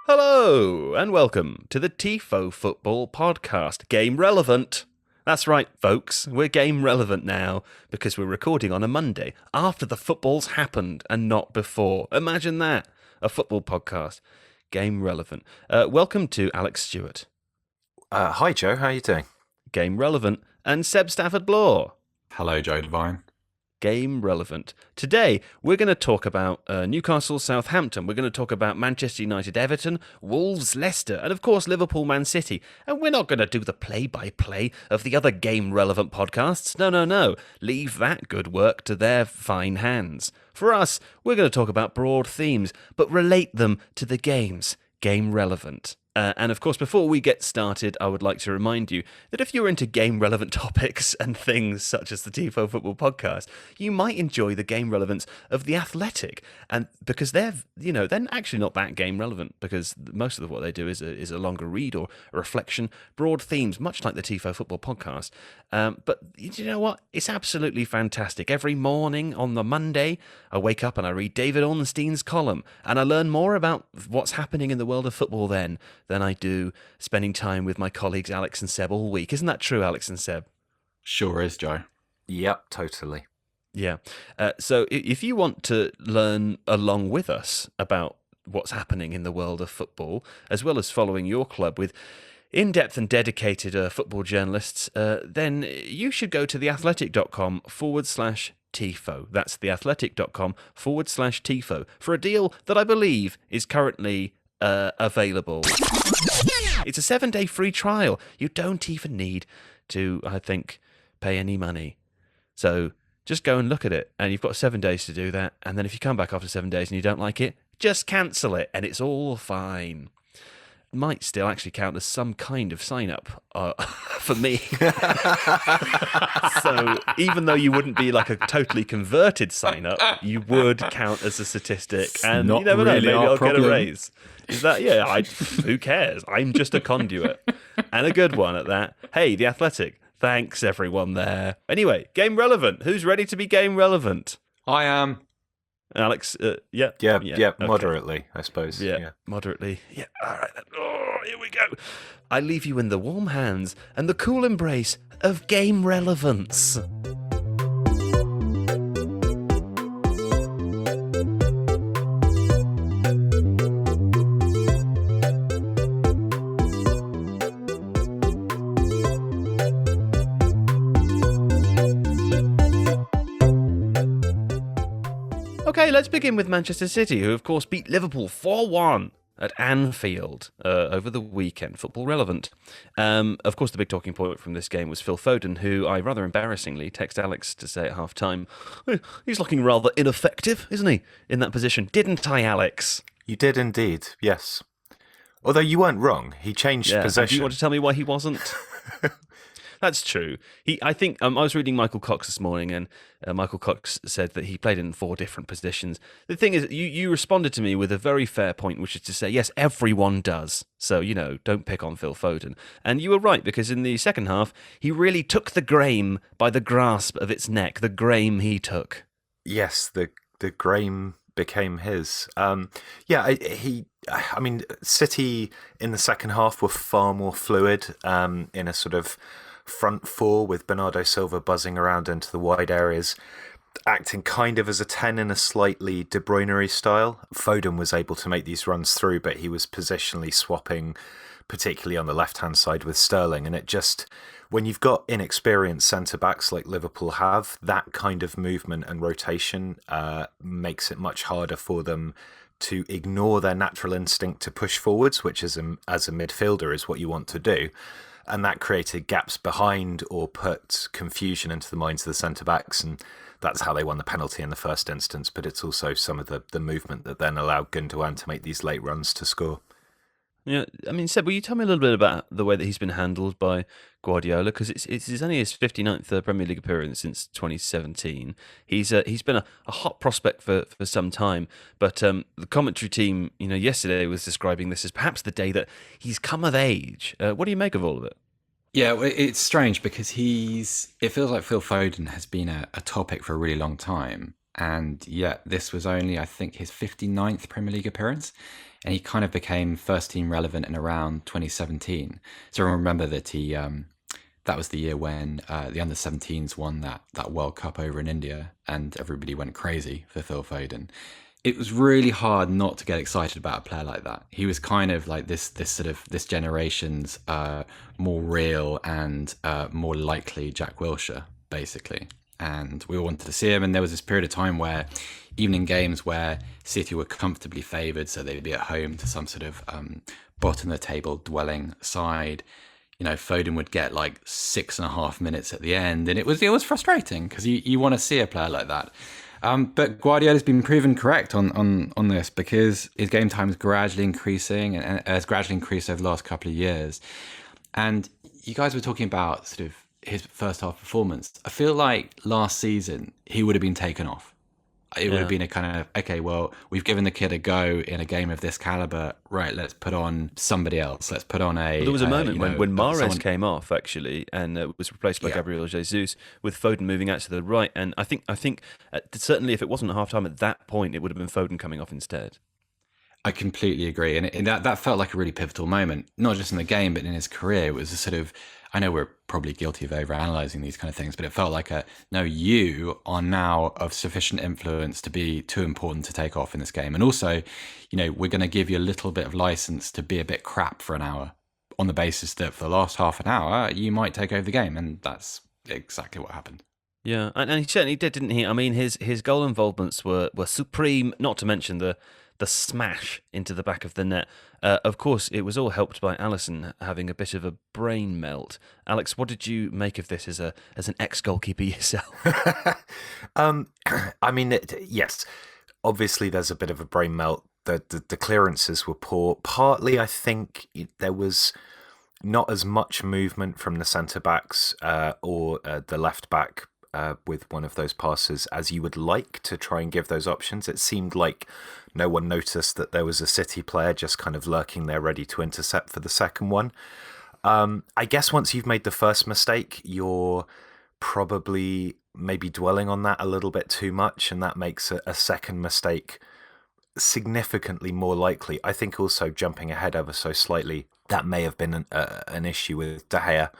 Hello, and welcome to the Tifo Football Podcast, Game Relevant. That's right, folks, we're game relevant now, because we're recording on a Monday, after the football's happened, and not before. Imagine that, a football podcast, game relevant. Welcome to Alex Stewart. Hi, Joe, how are you doing? Game relevant, and Seb Stafford-Bloor. Hello, Joe Devine. Game relevant. Today, we're going to talk about Newcastle, Southampton. We're going to talk about Manchester United, Everton, Wolves, Leicester, and of course, Liverpool, Man City. And we're not going to do the play-by-play of the other game relevant podcasts. No. Leave that good work to their fine hands. For us, we're going to talk about broad themes, but relate them to the games. Game relevant. And of course, before we get started, I would like to remind you that if you're into game-relevant topics and things such as the Tifo Football Podcast, you might enjoy the game relevance of The Athletic, and because they're actually not that game relevant, because most of what they do is a longer read or a reflection, broad themes, much like the Tifo Football Podcast. But you know what? It's absolutely fantastic. Every morning on the Monday, I wake up and I read David Ornstein's column, and I learn more about what's happening in the world of football then than I do spending time with my colleagues Alex and Seb all week. Isn't that true, Alex and Seb? Sure is, Joe. Yep, totally. Yeah. So if you want to learn along with us about what's happening in the world of football, as well as following your club with in-depth and dedicated football journalists, then you should go to theathletic.com/Tifo. That's theathletic.com/Tifo for a deal that I believe is currently available. It's a 7-day free trial. You don't even need to, I think, pay any money. So just go and look at it, and you've got 7 days to do that. And then if you come back after 7 days and you don't like it, just cancel it, and it's all fine. Might still actually count as some kind of sign-up for me. So even though you wouldn't be like a totally converted sign-up, you would count as a statistic. And you never know, maybe I'll get a raise. Is that, who cares? I'm just a conduit. And a good one at that. Hey, The Athletic. Thanks, everyone there. Anyway, game relevant. Who's ready to be game relevant? I am. Alex, Yeah, okay. moderately, I suppose. Yeah, moderately. Yeah, all right. Oh, here we go. I leave you in the warm hands and the cool embrace of game relevance. Okay, let's begin with Manchester City, who of course beat Liverpool 4-1 at Anfield over the weekend. Football relevant. Of course, the big talking point from this game was Phil Foden, who I rather embarrassingly text Alex to say at half-time, he's looking rather ineffective, isn't he, in that position? Didn't I, Alex? You did indeed, yes. Although you weren't wrong. He changed possession. Do you want to tell me why he wasn't? That's true. I think I was reading Michael Cox this morning, and Michael Cox said that he played in 4 different positions. The thing is, you responded to me with a very fair point, which is to say, yes, everyone does. So, don't pick on Phil Foden. And you were right, because in the second half, he really took the game by the grasp of its neck, the game he took. Yes, the game became his. City in the second half were far more fluid in a sort of front four with Bernardo Silva buzzing around into the wide areas, acting kind of as a 10 in a slightly De Bruyne-y style. Foden was able to make these runs through, but he was positionally swapping, particularly on the left-hand side with Sterling. And it just, when you've got inexperienced centre-backs like Liverpool have, that kind of movement and rotation makes it much harder for them to ignore their natural instinct to push forwards, which as a midfielder is what you want to do. And that created gaps behind or put confusion into the minds of the centre-backs, and that's how they won the penalty in the first instance. But it's also some of the movement that then allowed Gundogan to make these late runs to score. Yeah, I mean, Seb, will you tell me a little bit about the way that he's been handled by Guardiola? Because it's only his 59th Premier League appearance since 2017. He's been a hot prospect for some time, but the commentary team, yesterday was describing this as perhaps the day that he's come of age. What do you make of all of it? Yeah, it's strange because it feels like Phil Foden has been a topic for a really long time. And yet this was only, I think, his 59th Premier League appearance. And he kind of became first team relevant in around 2017. So I remember that that was the year when the under-17s won that World Cup over in India, and everybody went crazy for Phil Foden. It was really hard not to get excited about a player like that. He was kind of like this generation's more real and more likely Jack Wilshere, basically. And we all wanted to see him. And there was this period of time where, even in games where City were comfortably favoured, so they'd be at home to some sort of bottom of the table dwelling side, Foden would get like 6.5 minutes at the end, and it was frustrating because you want to see a player like that. But Guardiola's been proven correct on this, because his game time is gradually increasing and has gradually increased over the last couple of years. And you guys were talking about sort of his first half performance. I feel like last season he would have been taken off. It would have been a kind of, okay, well, we've given the kid a go in a game of this caliber. Right, let's put on somebody else. Let's put on a... Well, there was a moment when Mahrez came off, actually, and was replaced by Gabriel Jesus, with Foden moving out to the right. And I think certainly if it wasn't half-time at that point, it would have been Foden coming off instead. I completely agree. And that felt like a really pivotal moment, not just in the game, but in his career. It was a sort of... I know we're probably guilty of overanalyzing these kind of things, but it felt like you are now of sufficient influence to be too important to take off in this game. And also, we're going to give you a little bit of license to be a bit crap for an hour, on the basis that for the last half an hour, you might take over the game. And that's exactly what happened. Yeah, and he certainly did, didn't he? I mean, his goal involvements were supreme, not to mention the smash into the back of the net. Of course, it was all helped by Alisson having a bit of a brain melt. Alex, what did you make of this as an ex-goalkeeper yourself? I mean, yes, obviously there's a bit of a brain melt. The clearances were poor. Partly, I think there was not as much movement from the centre-backs or the left-back with one of those passes as you would like to try and give those options. It seemed like no one noticed that there was a City player just kind of lurking there ready to intercept for the second one. I guess once you've made the first mistake, you're probably maybe dwelling on that a little bit too much, and that makes a second mistake significantly more likely. I think also jumping ahead ever so slightly, that may have been an issue with De Gea.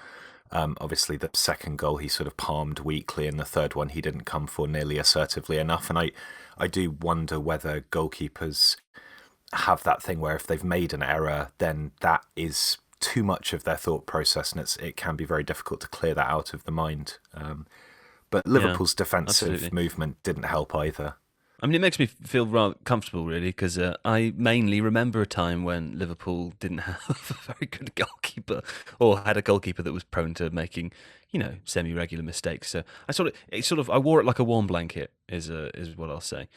Obviously, the second goal he sort of palmed weakly, and the third one he didn't come for nearly assertively enough. And I do wonder whether goalkeepers have that thing where if they've made an error, then that is too much of their thought process, and it can be very difficult to clear that out of the mind. But Liverpool's defensive movement didn't help either. I mean, it makes me feel rather comfortable, really, because I mainly remember a time when Liverpool didn't have a very good goalkeeper, or had a goalkeeper that was prone to making, semi-regular mistakes. So I wore it like a warm blanket, is what I'll say.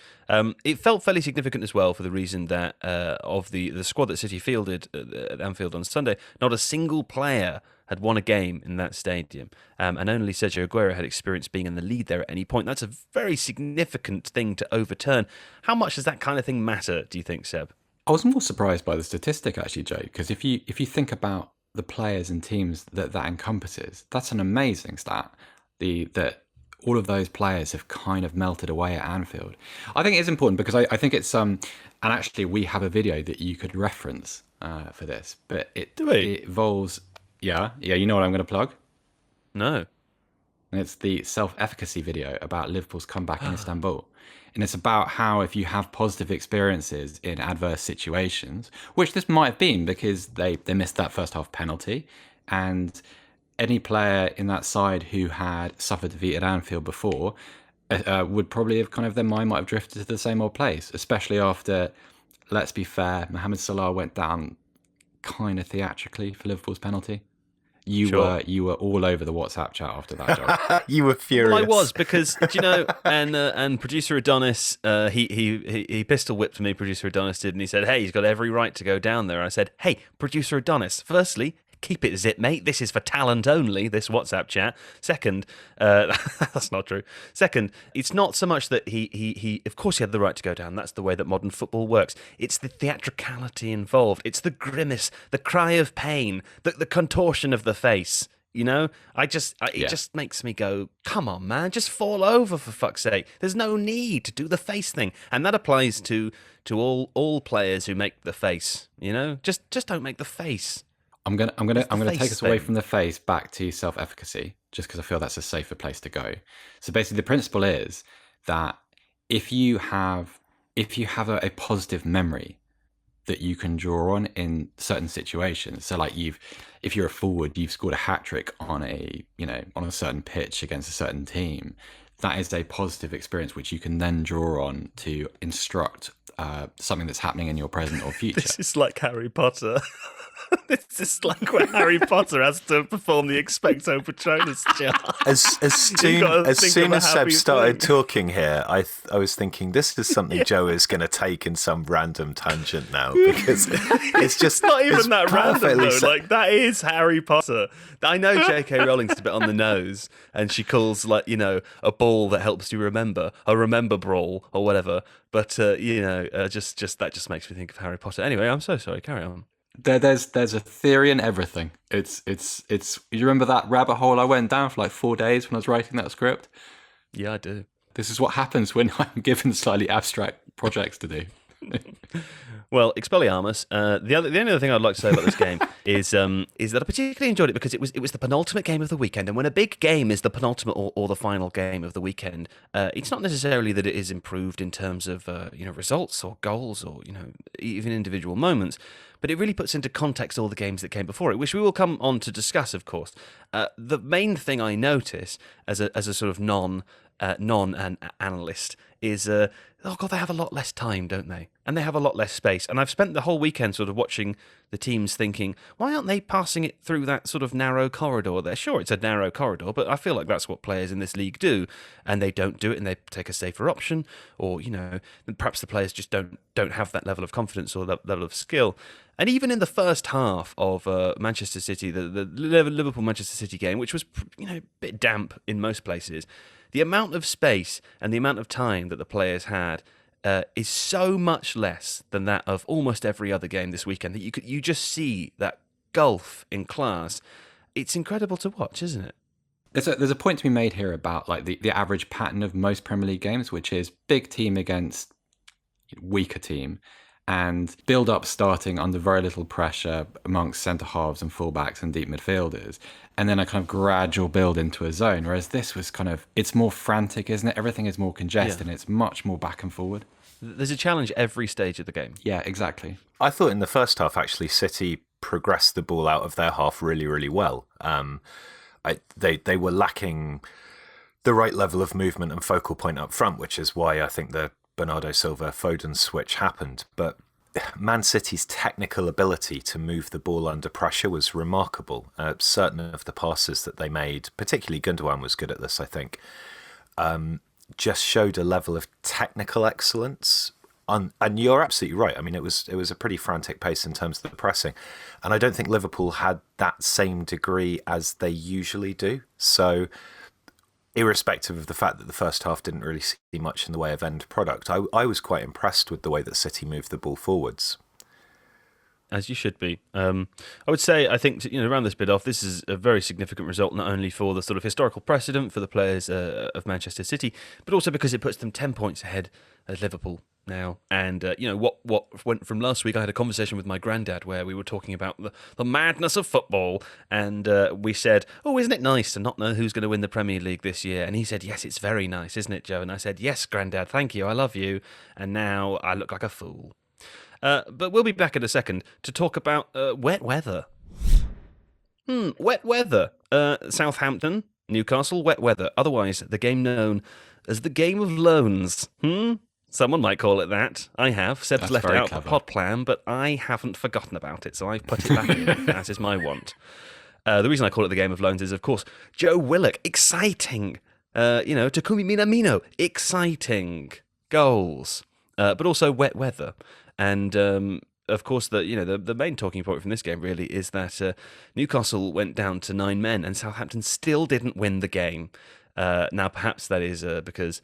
It felt fairly significant as well for the reason that of the squad that City fielded at Anfield on Sunday, not a single player had won a game in that stadium, and only Sergio Aguero had experience being in the lead there at any point. That's a very significant thing to overturn. How much does that kind of thing matter, do you think, Seb? I was more surprised by the statistic, actually, Joe, because if you think about the players and teams that encompasses, that's an amazing stat. That all of those players have kind of melted away at Anfield. I think it's important because I think it's and actually we have a video that you could reference for this, but it involves. Yeah, you know what I'm going to plug? No. And it's the self-efficacy video about Liverpool's comeback in Istanbul. And it's about how if you have positive experiences in adverse situations, which this might have been because they missed that first half penalty, and any player in that side who had suffered defeat at Anfield before would probably have their mind might have drifted to the same old place, especially after, let's be fair, Mohamed Salah went down kind of theatrically for Liverpool's penalty. You were all over the WhatsApp chat after that, Joe. You were furious. Well, I was, because and producer Adonis, he pistol whipped me. Producer Adonis did, and he said, "Hey, he's got every right to go down there." I said, "Hey, producer Adonis, firstly, keep it zip, mate. This is for talent only, this WhatsApp chat. Second, that's not true. Second, it's not so much that he of course he had the right to go down. That's the way that modern football works. It's the theatricality involved. It's the grimace, the cry of pain, the contortion of the face You know, it just makes me go, come on, man, just fall over for fuck's sake. There's no need to do the face thing, and that applies to all players who make the face. You know, just don't make the face. I'm gonna take us away thing. from the face back to self-efficacy, just because I feel that's a safer place to go. So basically, the principle is that if you have a positive memory that you can draw on in certain situations. So like if you're a forward, you've scored a hat trick on a certain pitch against a certain team. That is a positive experience which you can then draw on to instruct something that's happening in your present or future. This is like Harry Potter. This is like when Harry Potter has to perform the Expecto Patronus jar. As soon as Seb started talking here, I was thinking this is something Joe is going to take in some random tangent now, because it's not even that random though. Like that is Harry Potter. I know J.K. Rowling's a bit on the nose, and she calls a ball that helps you remember a remember brawl or whatever. But just that just makes me think of Harry Potter. Anyway, I'm so sorry. Carry on. There's a theory in everything. It's you remember that rabbit hole I went down for like 4 days when I was writing that script? Yeah, I do. This is what happens when I'm given slightly abstract projects to do. Well, Expelliarmus. The only other thing I'd like to say about this game is that I particularly enjoyed it because it was the penultimate game of the weekend, and when a big game is the penultimate or the final game of the weekend, it's not necessarily that it is improved in terms of results or goals or even individual moments, but it really puts into context all the games that came before it, which we will come on to discuss, of course. The main thing I notice as a sort of non-analyst is, they have a lot less time, don't they? And they have a lot less space. And I've spent the whole weekend sort of watching the teams thinking, why aren't they passing it through that sort of narrow corridor there? Sure, it's a narrow corridor, but I feel like that's what players in this league do. And they don't do it, and they take a safer option. Or, perhaps the players just don't have that level of confidence or level of skill. And even in the first half of Manchester City, the Liverpool-Manchester City game, which was a bit damp in most places, the amount of space and the amount of time that the players had is so much less than that of almost every other game this weekend that you just see that gulf in class. It's incredible to watch, isn't it? There's a point to be made here about like the average pattern of most Premier League games, which is big team against weaker team, and build up starting under very little pressure amongst centre halves and fullbacks and deep midfielders, and then a kind of gradual build into a zone. Whereas this was it's more frantic, isn't it? Everything is more congested, and it's much more back and forward. There's a challenge every stage of the game. Yeah, exactly. I thought in the first half, actually, City progressed the ball out of their half really, really well. They were lacking the right level of movement and focal point up front, which is why I think the Bernardo Silva Foden switch happened. But Man City's technical ability to move the ball under pressure was remarkable. Certain of the passes that they made, particularly Gundogan was good at this, I think, just showed a level of technical excellence. And you're absolutely right. I mean, it was a pretty frantic pace in terms of the pressing. And I don't think Liverpool had that same degree as they usually do. So irrespective of the fact that the first half didn't really see much in the way of end product, I was quite impressed with the way that City moved the ball forwards. As you should be. I would say, I think, to round this bit off, this is a very significant result, not only for the sort of historical precedent for the players of Manchester City, but also because it puts them 10 points ahead of Liverpool now. And, what went from last week, I had a conversation with my granddad where we were talking about the madness of football, and we said, oh, isn't it nice to not know who's going to win the Premier League this year? And he said, yes, it's very nice, isn't it, Joe? And I said, yes, granddad, thank you, I love you. And now I look like a fool. But we'll be back in a second to talk about wet weather. Wet weather. Southampton, Newcastle, wet weather. Otherwise, the game known as the game of loans. Someone might call it that. I have. Seb's left it out for pod plan, but I haven't forgotten about it, so I've put it back in, as is my want. The reason I call it the game of loans is, of course, Joe Willock. Exciting. Takumi Minamino. Exciting. Goals. But also wet weather. And, of course, the main talking point from this game, really, is that Newcastle went down to 9 men and Southampton still didn't win the game. Now, perhaps that is because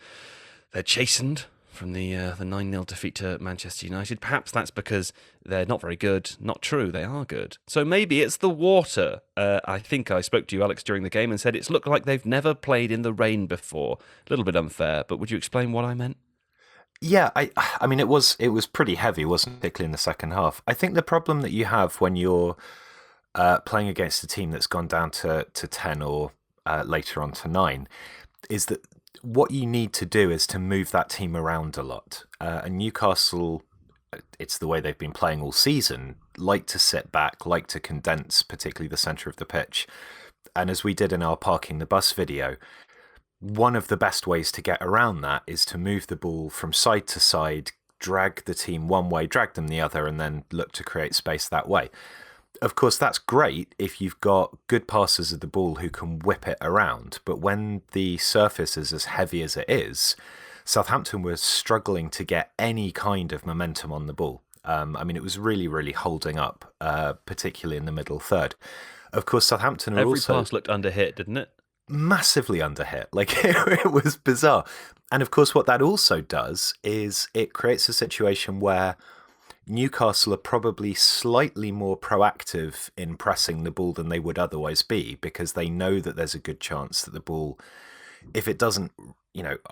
they're chastened from the 9-0 defeat to Manchester United. Perhaps that's because they're not very good. Not true, they are good. So maybe it's the water. I think I spoke to you, Alex, during the game and said it's looked like they've never played in the rain before. A little bit unfair, but would you explain what I meant? Yeah, I mean, it was pretty heavy, wasn't it, particularly in the second half. I think the problem that you have when you're playing against a team that's gone down to 10 or later on to 9 is that what you need to do is to move that team around a lot. And Newcastle, it's the way they've been playing all season, like to sit back, like to condense, particularly the centre of the pitch. And as we did in our parking the bus video, one of the best ways to get around that is to move the ball from side to side, drag the team one way, drag them the other, and then look to create space that way. Of course, that's great if you've got good passers of the ball who can whip it around. But when the surface is as heavy as it is, Southampton was struggling to get any kind of momentum on the ball. I mean, it was really, really holding up, particularly in the middle third. Of course, Southampton Every pass looked underhit, didn't it? Massively underhit. Like, it was bizarre. And of course, what that also does is it creates a situation where Newcastle are probably slightly more proactive in pressing the ball than they would otherwise be, because they know that there's a good chance that the ball, if it doesn't,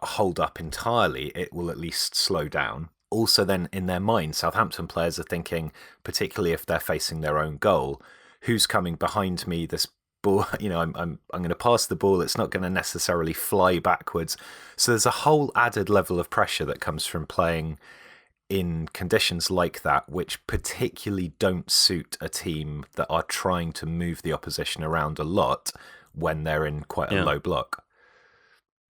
hold up entirely, it will at least slow down. Also, then in their mind, Southampton players are thinking, particularly if they're facing their own goal, who's coming behind me? This ball, I'm going to pass the ball. It's not going to necessarily fly backwards. So there's a whole added level of pressure that comes from playing in conditions like that, which particularly don't suit a team that are trying to move the opposition around a lot when they're in quite a low block.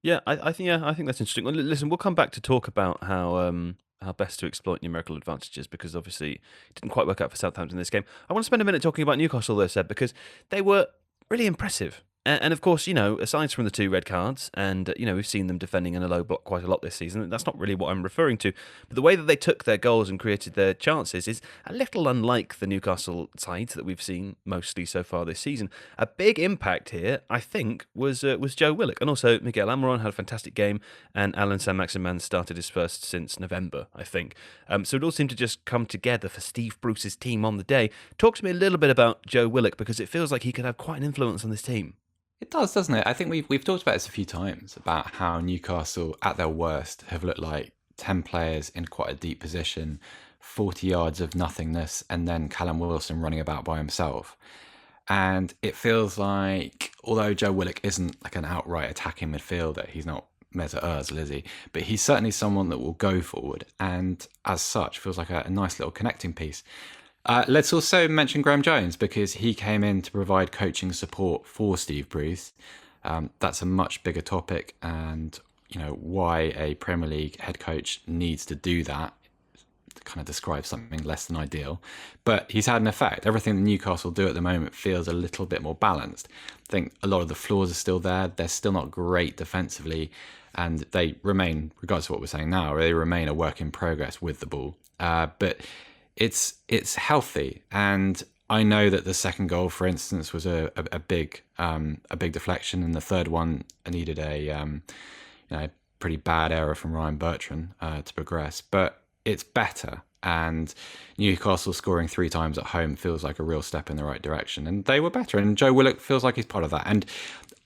Yeah, I think that's interesting. Well, listen, we'll come back to talk about how best to exploit numerical advantages, because obviously it didn't quite work out for Southampton in this game. I want to spend a minute talking about Newcastle, though, Seb, because they were really impressive. And of course, aside from the 2 red cards, and, we've seen them defending in a low block quite a lot this season. That's not really what I'm referring to. But the way that they took their goals and created their chances is a little unlike the Newcastle side that we've seen mostly so far this season. A big impact here, I think, was Joe Willock. And also Miguel Almiron had a fantastic game, and Alan Saint-Maximin started his first since November, I think. So it all seemed to just come together for Steve Bruce's team on the day. Talk to me a little bit about Joe Willock, because it feels like he could have quite an influence on this team. It does, doesn't it? I think we've talked about this a few times, about how Newcastle, at their worst, have looked like 10 players in quite a deep position, 40 yards of nothingness, and then Callum Wilson running about by himself. And it feels like, although Joe Willock isn't like an outright attacking midfielder, he's not Mesut Ozil, is he? But he's certainly someone that will go forward, and as such, feels like a nice little connecting piece. Let's also mention Graham Jones, because he came in to provide coaching support for Steve Bruce. That's a much bigger topic, and why a Premier League head coach needs to do that kind of describes something less than ideal. But he's had an effect. Everything that Newcastle do at the moment feels a little bit more balanced. I think a lot of the flaws are still there. They're still not great defensively, and they remain, regardless of what we're saying now, they remain a work in progress with the ball. But it's healthy, and I know that the second goal, for instance, was a big deflection, and the third one needed a pretty bad error from Ryan Bertrand to progress. But it's better, and Newcastle scoring 3 times at home feels like a real step in the right direction, and they were better. And Joe Willock feels like he's part of that. And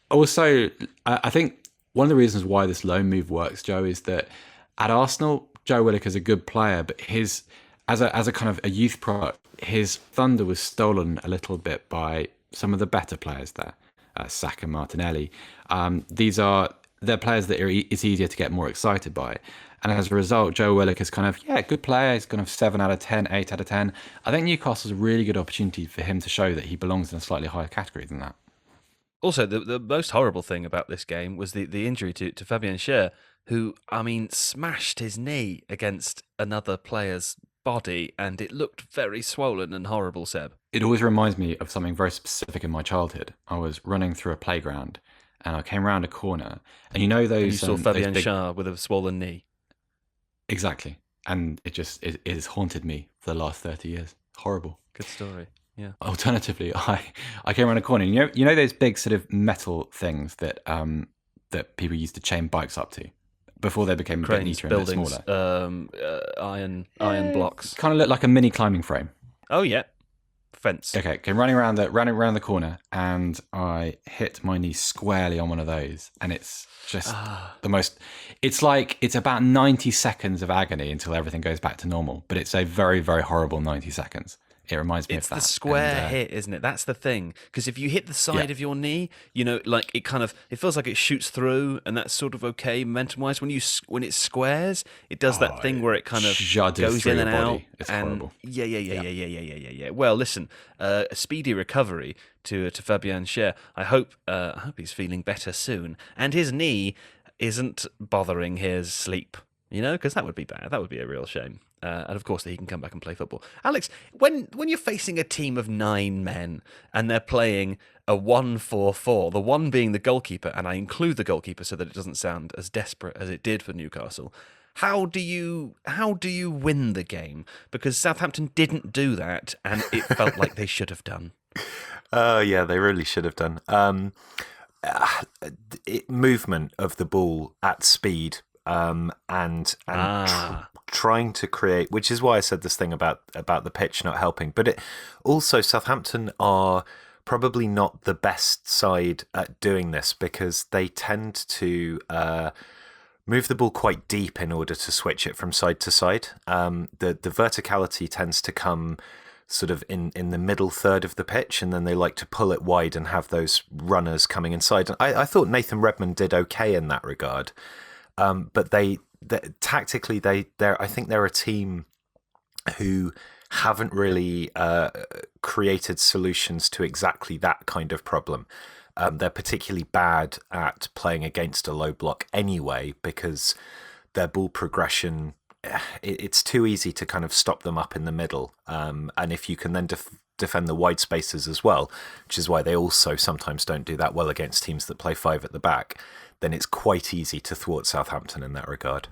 also, I think one of the reasons why this loan move works, Joe, is that at Arsenal, Joe Willock is a good player, but as a kind of a youth product, his thunder was stolen a little bit by some of the better players there, Saka, Martinelli. They're players that it's easier to get more excited by. And as a result, Joe Willock is kind of, good player. He's kind of 7 out of 10, 8 out of 10. I think Newcastle's a really good opportunity for him to show that he belongs in a slightly higher category than that. Also, the most horrible thing about this game was the injury to Fabian Schär, who, smashed his knee against another player's body, and it looked very swollen and horrible, Seb. It always reminds me of something very specific in my childhood. I was running through a playground, and I came around a corner, and those... And you saw Fabian Schär with a swollen knee. Exactly. And it has haunted me for the last 30 years. Horrible. Good story, yeah. Alternatively, I came around a corner, and you know those big sort of metal things that that people used to chain bikes up to? before they became a bit Cranes, neater and a bit buildings, smaller. iron blocks. Kind of looked like a mini climbing frame. Oh yeah, fence. Okay, running around the corner, and I hit my knee squarely on one of those, and it's just the most. It's like it's about 90 seconds of agony until everything goes back to normal, but it's a very, very horrible 90 seconds. It reminds me of that. It's the square hit, isn't it? That's the thing. Because if you hit the side of your knee, like it feels like it shoots through, and that's sort of okay momentum-wise. When it squares, it does that thing where it kind of goes in and out. It's horrible. Yeah. Well, listen, a speedy recovery to Fabian Schär. I hope he's feeling better soon, and his knee isn't bothering his sleep. Because that would be bad. That would be a real shame. And of course, that he can come back and play football. Alex, when you're facing a team of 9 men and they're playing a 1-4-4, the one being the goalkeeper, and I include the goalkeeper so that it doesn't sound as desperate as it did for Newcastle. How do you win the game? Because Southampton didn't do that, and it felt like they should have done. Yeah, they really should have done. Movement of the ball at speed. Trying to create, which is why I said this thing about the pitch not helping. But it also, Southampton are probably not the best side at doing this because they tend to move the ball quite deep in order to switch it from side to side. The verticality tends to come sort of in the middle third of the pitch, and then they like to pull it wide and have those runners coming inside. And I thought Nathan Redmond did okay in that regard. But tactically, I think they're a team who haven't really created solutions to exactly that kind of problem. They're particularly bad at playing against a low block anyway, because their ball progression, it's too easy to kind of stop them up in the middle. And if you can then defend the wide spaces as well, which is why they also sometimes don't do that well against teams that play 5 at the back, then it's quite easy to thwart Southampton in that regard.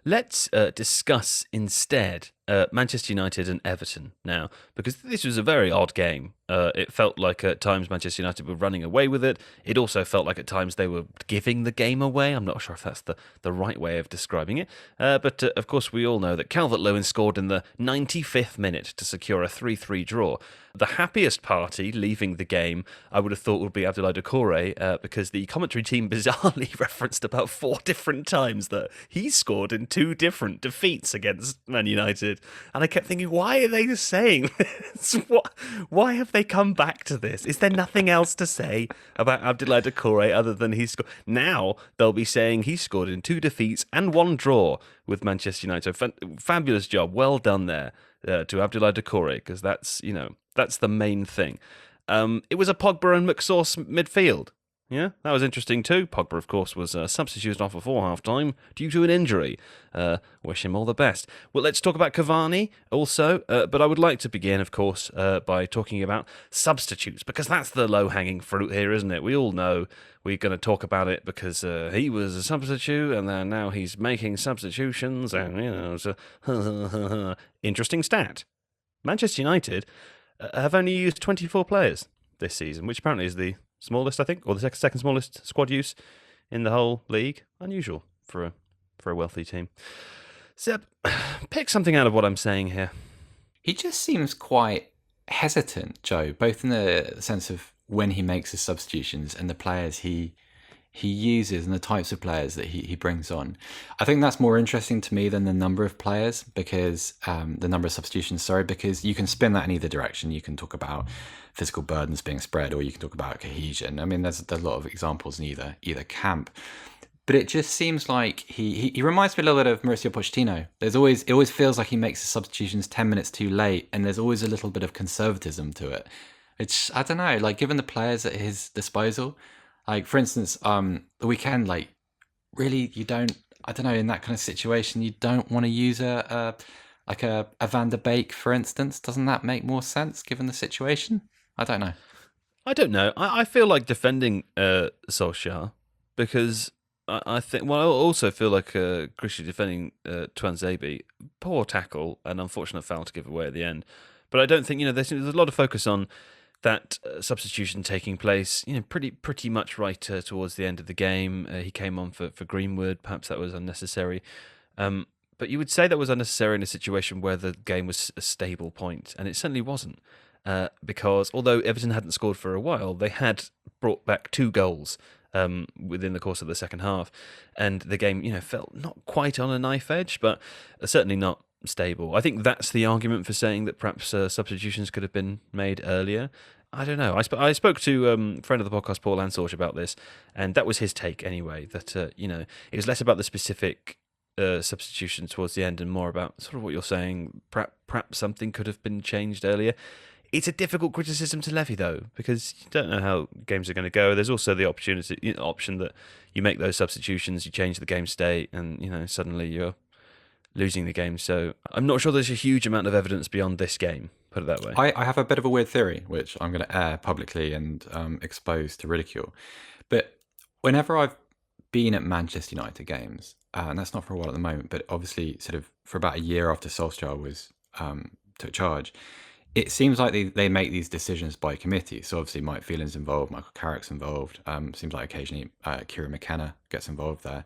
Let's discuss instead Manchester United and Everton now, because this was a very odd game. It felt like at times Manchester United were running away with it. It also felt like at times they were giving the game away. I'm not sure if that's the right way of describing it. But of course, we all know that Calvert-Lewin scored in the 95th minute to secure a 3-3 draw. The happiest party leaving the game, I would have thought, would be Abdoulaye Doucouré, because the commentary team bizarrely referenced about 4 different times that he scored in 2 different defeats against Man United. And I kept thinking, why are they saying this? Why have they come back to this? Is there nothing else to say about Abdoulaye Doucouré other than he scored? Now they'll be saying he scored in 2 defeats and 1 draw with Manchester United. So fabulous job. Well done there to Abdoulaye Doucouré, because that's the main thing. It was a Pogba and McSauce midfield. Yeah, that was interesting too. Pogba, of course, was substituted off before half-time due to an injury. Wish him all the best. Well, let's talk about Cavani also, but I would like to begin, of course, by talking about substitutes, because that's the low-hanging fruit here, isn't it? We all know we're going to talk about it because he was a substitute, and then now he's making substitutions, and, it's a interesting stat. Manchester United have only used 24 players this season, which apparently is the smallest, I think, or the second smallest squad use in the whole league. Unusual for a wealthy team. Seb, pick something out of what I'm saying here. He just seems quite hesitant, Joe, both in the sense of when he makes his substitutions and the players he uses and the types of players that he brings on. I think that's more interesting to me than the number of players, because the number of substitutions, because you can spin that in either direction. You can talk about physical burdens being spread, or you can talk about cohesion. I mean, there's a lot of examples in either camp. But it just seems like he reminds me a little bit of Mauricio Pochettino. It always feels like he makes his substitutions 10 minutes too late, and there's always a little bit of conservatism to it. It's, I don't know, like given the players at his disposal, like for instance, the weekend, like really you don't, I don't know, in that kind of situation, you don't want to use a Van der Beek, for instance. Doesn't that make more sense given the situation? I don't know. I feel like defending Solskjaer, because I think, well, I also feel like Christian defending Tuanzebe. Poor tackle and unfortunate foul to give away at the end. But I don't think, there's a lot of focus on that substitution taking place, pretty much right towards the end of the game. He came on for Greenwood. Perhaps that was unnecessary. But you would say that was unnecessary in a situation where the game was a stable point, and it certainly wasn't. Because although Everton hadn't scored for a while, they had brought back 2 goals within the course of the second half, and the game, felt not quite on a knife edge, but certainly not stable. I think that's the argument for saying that perhaps substitutions could have been made earlier. I don't know. I spoke to a friend of the podcast, Paul Ansorge, about this, and that was his take anyway, that it was less about the specific substitution towards the end and more about sort of what you're saying. Perhaps something could have been changed earlier. It's a difficult criticism to levy, though, because you don't know how games are going to go. There's also the option that you make those substitutions, you change the game state, and suddenly you're losing the game. So I'm not sure there's a huge amount of evidence beyond this game, put it that way. I have a bit of a weird theory, which I'm going to air publicly and expose to ridicule. But whenever I've been at Manchester United games, and that's not for a while at the moment, but obviously sort of for about a year after Solskjaer was took charge, it seems like they make these decisions by committee. So obviously Mike Phelan's involved, Michael Carrick's involved. Seems like occasionally Kieran McKenna gets involved there.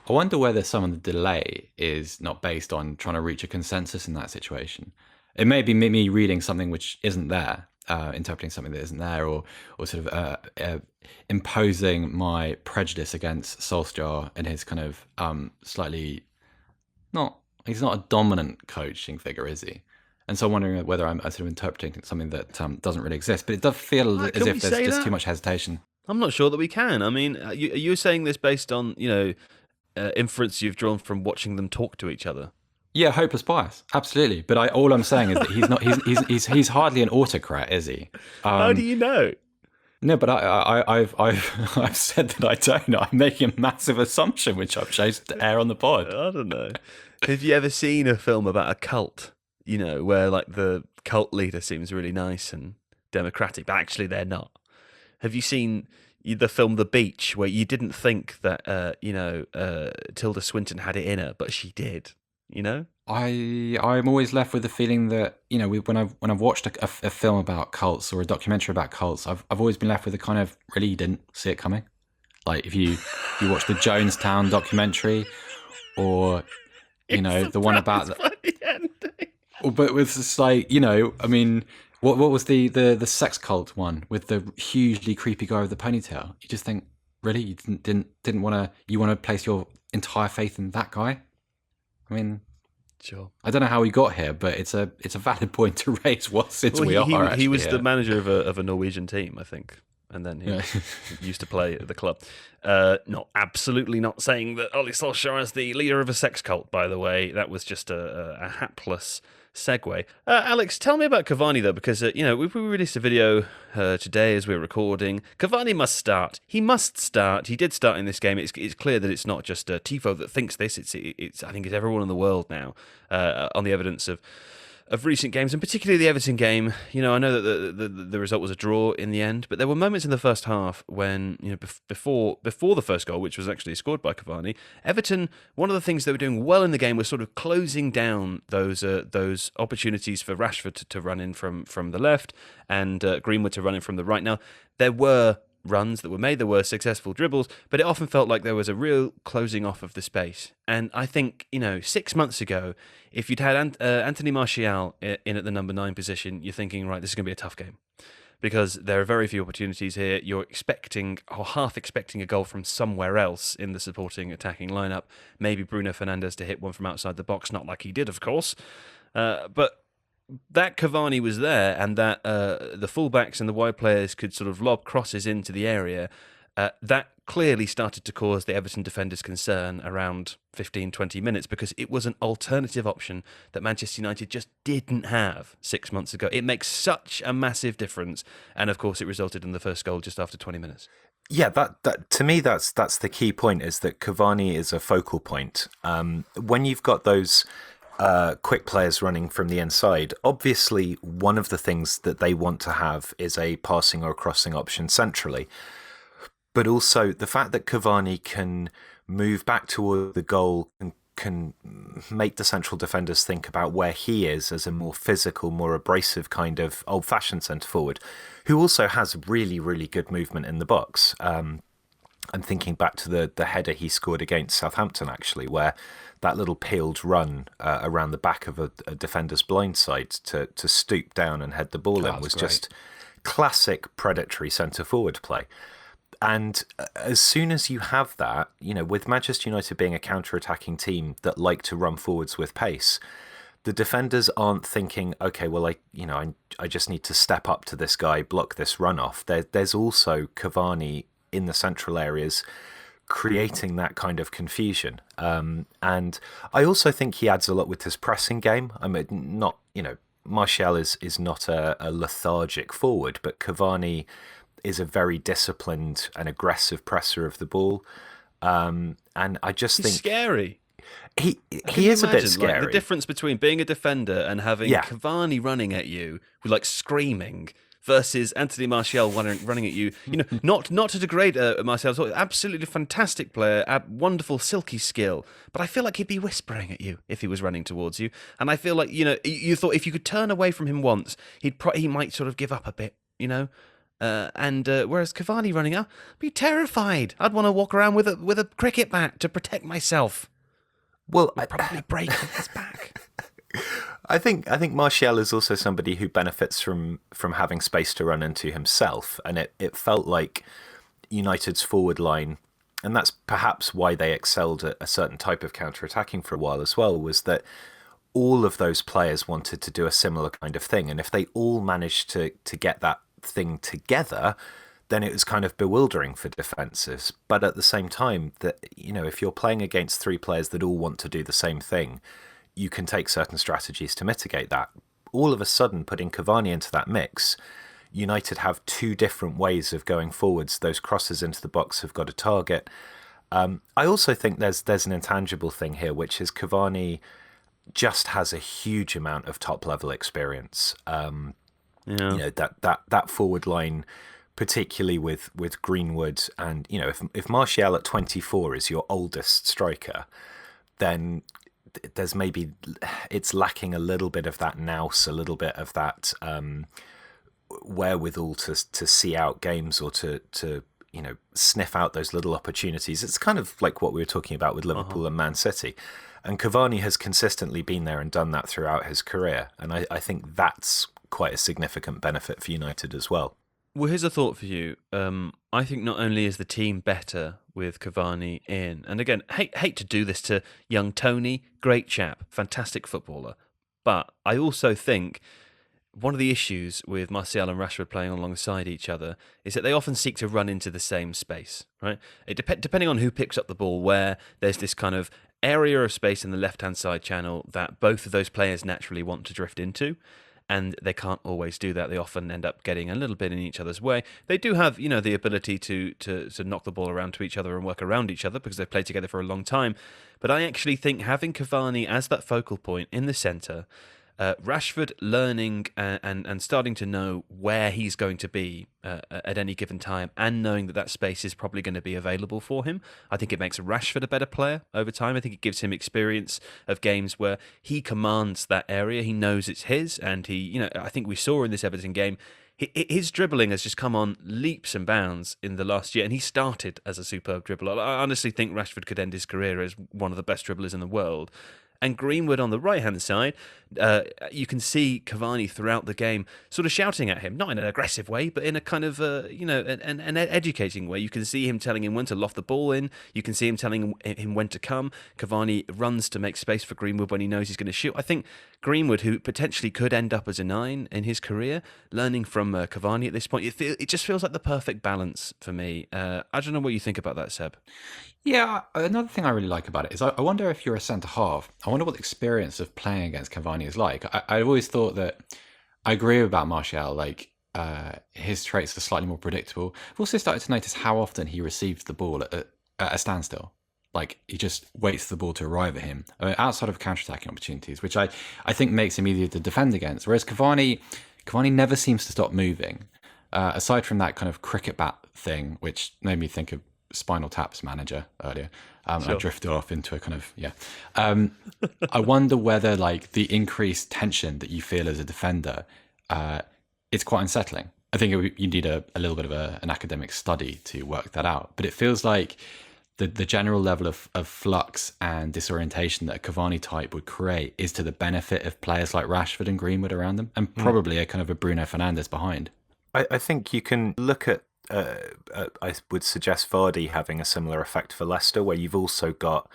I wonder whether some of the delay is not based on trying to reach a consensus in that situation. It may be me reading something which isn't there, interpreting something that isn't there, or sort of imposing my prejudice against Solskjaer and his kind of slightly he's not a dominant coaching figure, is he? And so I'm wondering whether I'm sort of interpreting something that doesn't really exist. But it does feel as if there's just too much hesitation. I'm not sure that we can. I mean, are you saying this based on, inference you've drawn from watching them talk to each other? Yeah, hopeless bias, absolutely. But all I'm saying is that he's not. He's hardly an autocrat, is he? How do you know? No, but I've said that I don't know. I'm making a massive assumption, which I've chosen to air on the pod. I don't know. Have you ever seen a film about a cult? Where like the cult leader seems really nice and democratic, but actually they're not. Have you seen the film The Beach, where you didn't think that Tilda Swinton had it in her, but she did? I'm always left with the feeling that when I've watched a film about cults or a documentary about cults, I've always been left with a kind of really you didn't see it coming. Like if you watch the Jonestown documentary, or the one about the ending. But with just like I mean, what was the sex cult one with the hugely creepy guy with the ponytail? You just think, really, you didn't want to place your entire faith in that guy? I mean, sure. I don't know how we got here, but it's a valid point to raise. He was the manager of a Norwegian team, I think, and then he used to play at the club. Absolutely not saying that Ole Solskjaer is the leader of a sex cult, by the way. That was just a hapless segue. Alex, tell me about Cavani, though, because we released a video today as we're recording. Cavani must start. He must start. He did start in this game. It's clear that it's not just Tifo that thinks this. It's I think it's everyone in the world now on the evidence of recent games, and particularly the Everton game. I know that the result was a draw in the end, but there were moments in the first half when, before the first goal, which was actually scored by Cavani, Everton, one of the things they were doing well in the game was sort of closing down those opportunities for Rashford to run in from the left and Greenwood to run in from the right. Now, there were runs that were made, there were successful dribbles, but it often felt like there was a real closing off of the space. And I think, 6 months ago, if you'd had Anthony Martial in at the number 9 position, you're thinking, right, this is going to be a tough game. Because there are very few opportunities here. You're expecting, or half expecting, a goal from somewhere else in the supporting attacking lineup. Maybe Bruno Fernandes to hit one from outside the box, not like he did, of course. But that Cavani was there, and that the fullbacks and the wide players could sort of lob crosses into the area, that clearly started to cause the Everton defenders concern around 15-20 minutes, because it was an alternative option that Manchester United just didn't have 6 months ago. It makes such a massive difference, and of course it resulted in the first goal just after 20 minutes. Yeah, that to me, that's the key point, is that Cavani is a focal point. When you've got those quick players running from the inside, obviously one of the things that they want to have is a passing or crossing option centrally. But also the fact that Cavani can move back toward the goal and can make the central defenders think about where he is as a more physical, more abrasive kind of old-fashioned centre forward, who also has really, really good movement in the box. I'm thinking back to the header he scored against Southampton, actually, where that little peeled run around the back of a defender's blind side to stoop down and head the ball in was just classic predatory centre forward play. And as soon as you have that, with Manchester United being a counter-attacking team that like to run forwards with pace, the defenders aren't thinking, okay, well, I just need to step up to this guy, block this run off. There's also Cavani in the central areas creating that kind of confusion. And I also think he adds a lot with his pressing game. I mean, Martial is not a lethargic forward, but Cavani is a very disciplined and aggressive presser of the ball. And I just think scary. He is a bit scary. The difference between being a defender and having Cavani running at you, with screaming, versus Anthony Martial running at you. Not to degrade Martial, absolutely fantastic player, wonderful silky skill. But I feel like he'd be whispering at you if he was running towards you. And I feel like you thought if you could turn away from him once, he might sort of give up a bit. Whereas Cavani running up, I'd be terrified. I'd want to walk around with a cricket bat to protect myself. Well, I'd probably break his back. I think Martial is also somebody who benefits from having space to run into himself, and it felt like United's forward line, and that's perhaps why they excelled at a certain type of counter-attacking for a while as well, was that all of those players wanted to do a similar kind of thing, and if they all managed to get that thing together, then it was kind of bewildering for defenses. But at the same time, that if you're playing against three players that all want to do the same thing, you can take certain strategies to mitigate that. All of a sudden, putting Cavani into that mix, United have two different ways of going forwards. Those crosses into the box have got a target. I also think there's an intangible thing here, which is Cavani just has a huge amount of top level experience. That forward line, particularly with Greenwood, and if Martial at 24 is your oldest striker, then there's it's lacking a little bit of that nous, a little bit of that wherewithal to see out games or to sniff out those little opportunities. It's kind of like what we were talking about with Liverpool and Man City. And Cavani has consistently been there and done that throughout his career. And I think that's quite a significant benefit for United as well. Well, here's a thought for you. I think not only is the team better with Cavani in, and again, hate to do this to young Tony, great chap, fantastic footballer, but I also think one of the issues with Martial and Rashford playing alongside each other is that they often seek to run into the same space, right? Depending on who picks up the ball, where there's this kind of area of space in the left-hand side channel that both of those players naturally want to drift into. And they can't always do that. They often end up getting a little bit in each other's way. They do have, the ability to knock the ball around to each other and work around each other because they've played together for a long time. But I actually think having Cavani as that focal point in the centre, Rashford learning and starting to know where he's going to be at any given time, and knowing that space is probably going to be available for him, I think it makes Rashford a better player over time. I think it gives him experience of games where he commands that area. He knows it's his, and I think we saw in this Everton game, his dribbling has just come on leaps and bounds in the last year, and he started as a superb dribbler. I honestly think Rashford could end his career as one of the best dribblers in the world. And Greenwood on the right-hand side, you can see Cavani throughout the game sort of shouting at him, not in an aggressive way, but in a kind of, an educating way. You can see him telling him when to loft the ball in. You can see him telling him when to come. Cavani runs to make space for Greenwood when he knows he's going to shoot. I think Greenwood, who potentially could end up as a 9 in his career, learning from Cavani at this point, it just feels like the perfect balance for me. I don't know what you think about that, Seb. Yeah, another thing I really like about it is I wonder if you're a centre-half, I wonder what the experience of playing against Cavani is like. I've always thought that, I agree about Martial, his traits are slightly more predictable. I've also started to notice how often he receives the ball at a standstill. He just waits for the ball to arrive at him, outside of counter-attacking opportunities, which I think makes him easier to defend against. Whereas Cavani never seems to stop moving. Aside from that kind of cricket bat thing, which made me think of Spinal Tap's manager earlier. I drifted off into a kind of, I wonder whether like the increased tension that you feel as a defender, it's quite unsettling. I think you need a little bit of an academic study to work that out. But it feels like the general level of flux and disorientation that a Cavani type would create is to the benefit of players like Rashford and Greenwood around them, and probably a kind of a Bruno Fernandes behind. I think you can look at, I would suggest Vardy having a similar effect for Leicester, where you've also got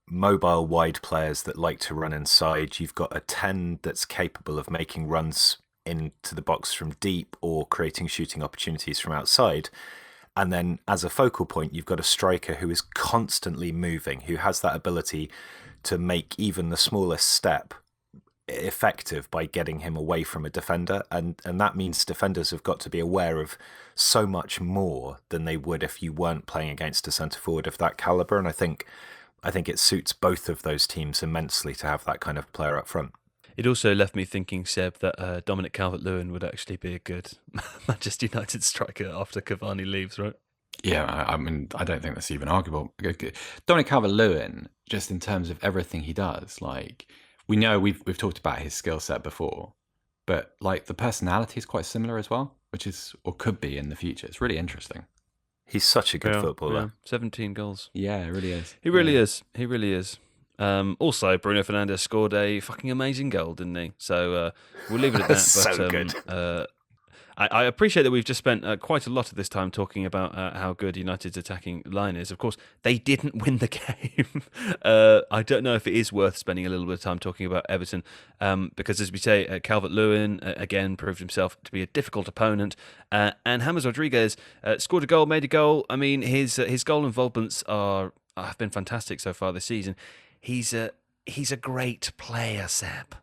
mobile wide players that like to run inside. You've got a 10 that's capable of making runs into the box from deep or creating shooting opportunities from outside. And then as a focal point, you've got a striker who is constantly moving, who has that ability to make even the smallest step effective by getting him away from a defender. And that means defenders have got to be aware of so much more than they would if you weren't playing against a centre forward of that calibre. And I think it suits both of those teams immensely to have that kind of player up front. It also left me thinking, Seb, that Dominic Calvert-Lewin would actually be a good Manchester United striker after Cavani leaves, right? Yeah, I mean, I don't think that's even arguable. Dominic Calvert-Lewin, just in terms of everything he does, like we know we've talked about his skill set before, but like the personality is quite similar as well, which is or could be in the future. It's really interesting. He's such a good footballer. Yeah. 17 goals. Yeah, it really is. He really is. He really is. Also, Bruno Fernandes scored a fucking amazing goal, didn't he? So we'll leave it at that. So good. I appreciate that we've just spent quite a lot of this time talking about how good United's attacking line is. Of course, they didn't win the game. I don't know if it is worth spending a little bit of time talking about Everton, because, as we say, Calvert-Lewin again proved himself to be a difficult opponent, and James Rodriguez scored a goal, made a goal. I mean, his goal involvements have been fantastic so far this season. He's a great player, Seb.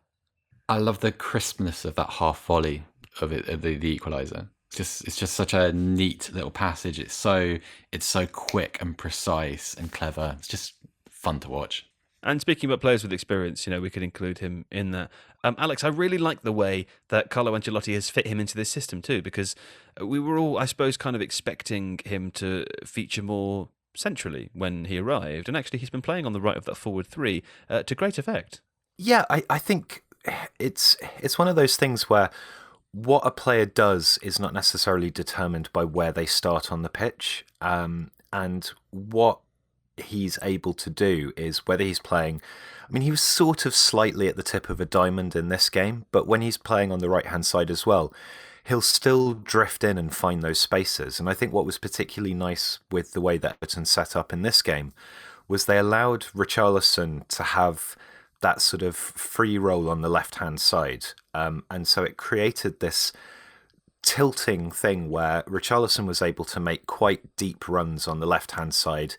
I love the crispness of that half volley of the equaliser. It's just such a neat little passage. It's so quick and precise and clever. It's just fun to watch. And speaking about players with experience, we could include him in that. Alex, I really like the way that Carlo Ancelotti has fit him into this system too, because we were all, I suppose, kind of expecting him to feature more centrally when he arrived, and actually he's been playing on the right of that forward three to great effect. Yeah, I think it's one of those things where what a player does is not necessarily determined by where they start on the pitch, and what he's able to do is whether he's playing. I mean, he was sort of slightly at the tip of a diamond in this game, but when he's playing on the right-hand side as well, he'll still drift in and find those spaces. And I think what was particularly nice with the way that Everton set up in this game was they allowed Richarlison to have that sort of free roll on the left-hand side. And so it created this tilting thing where Richarlison was able to make quite deep runs on the left-hand side.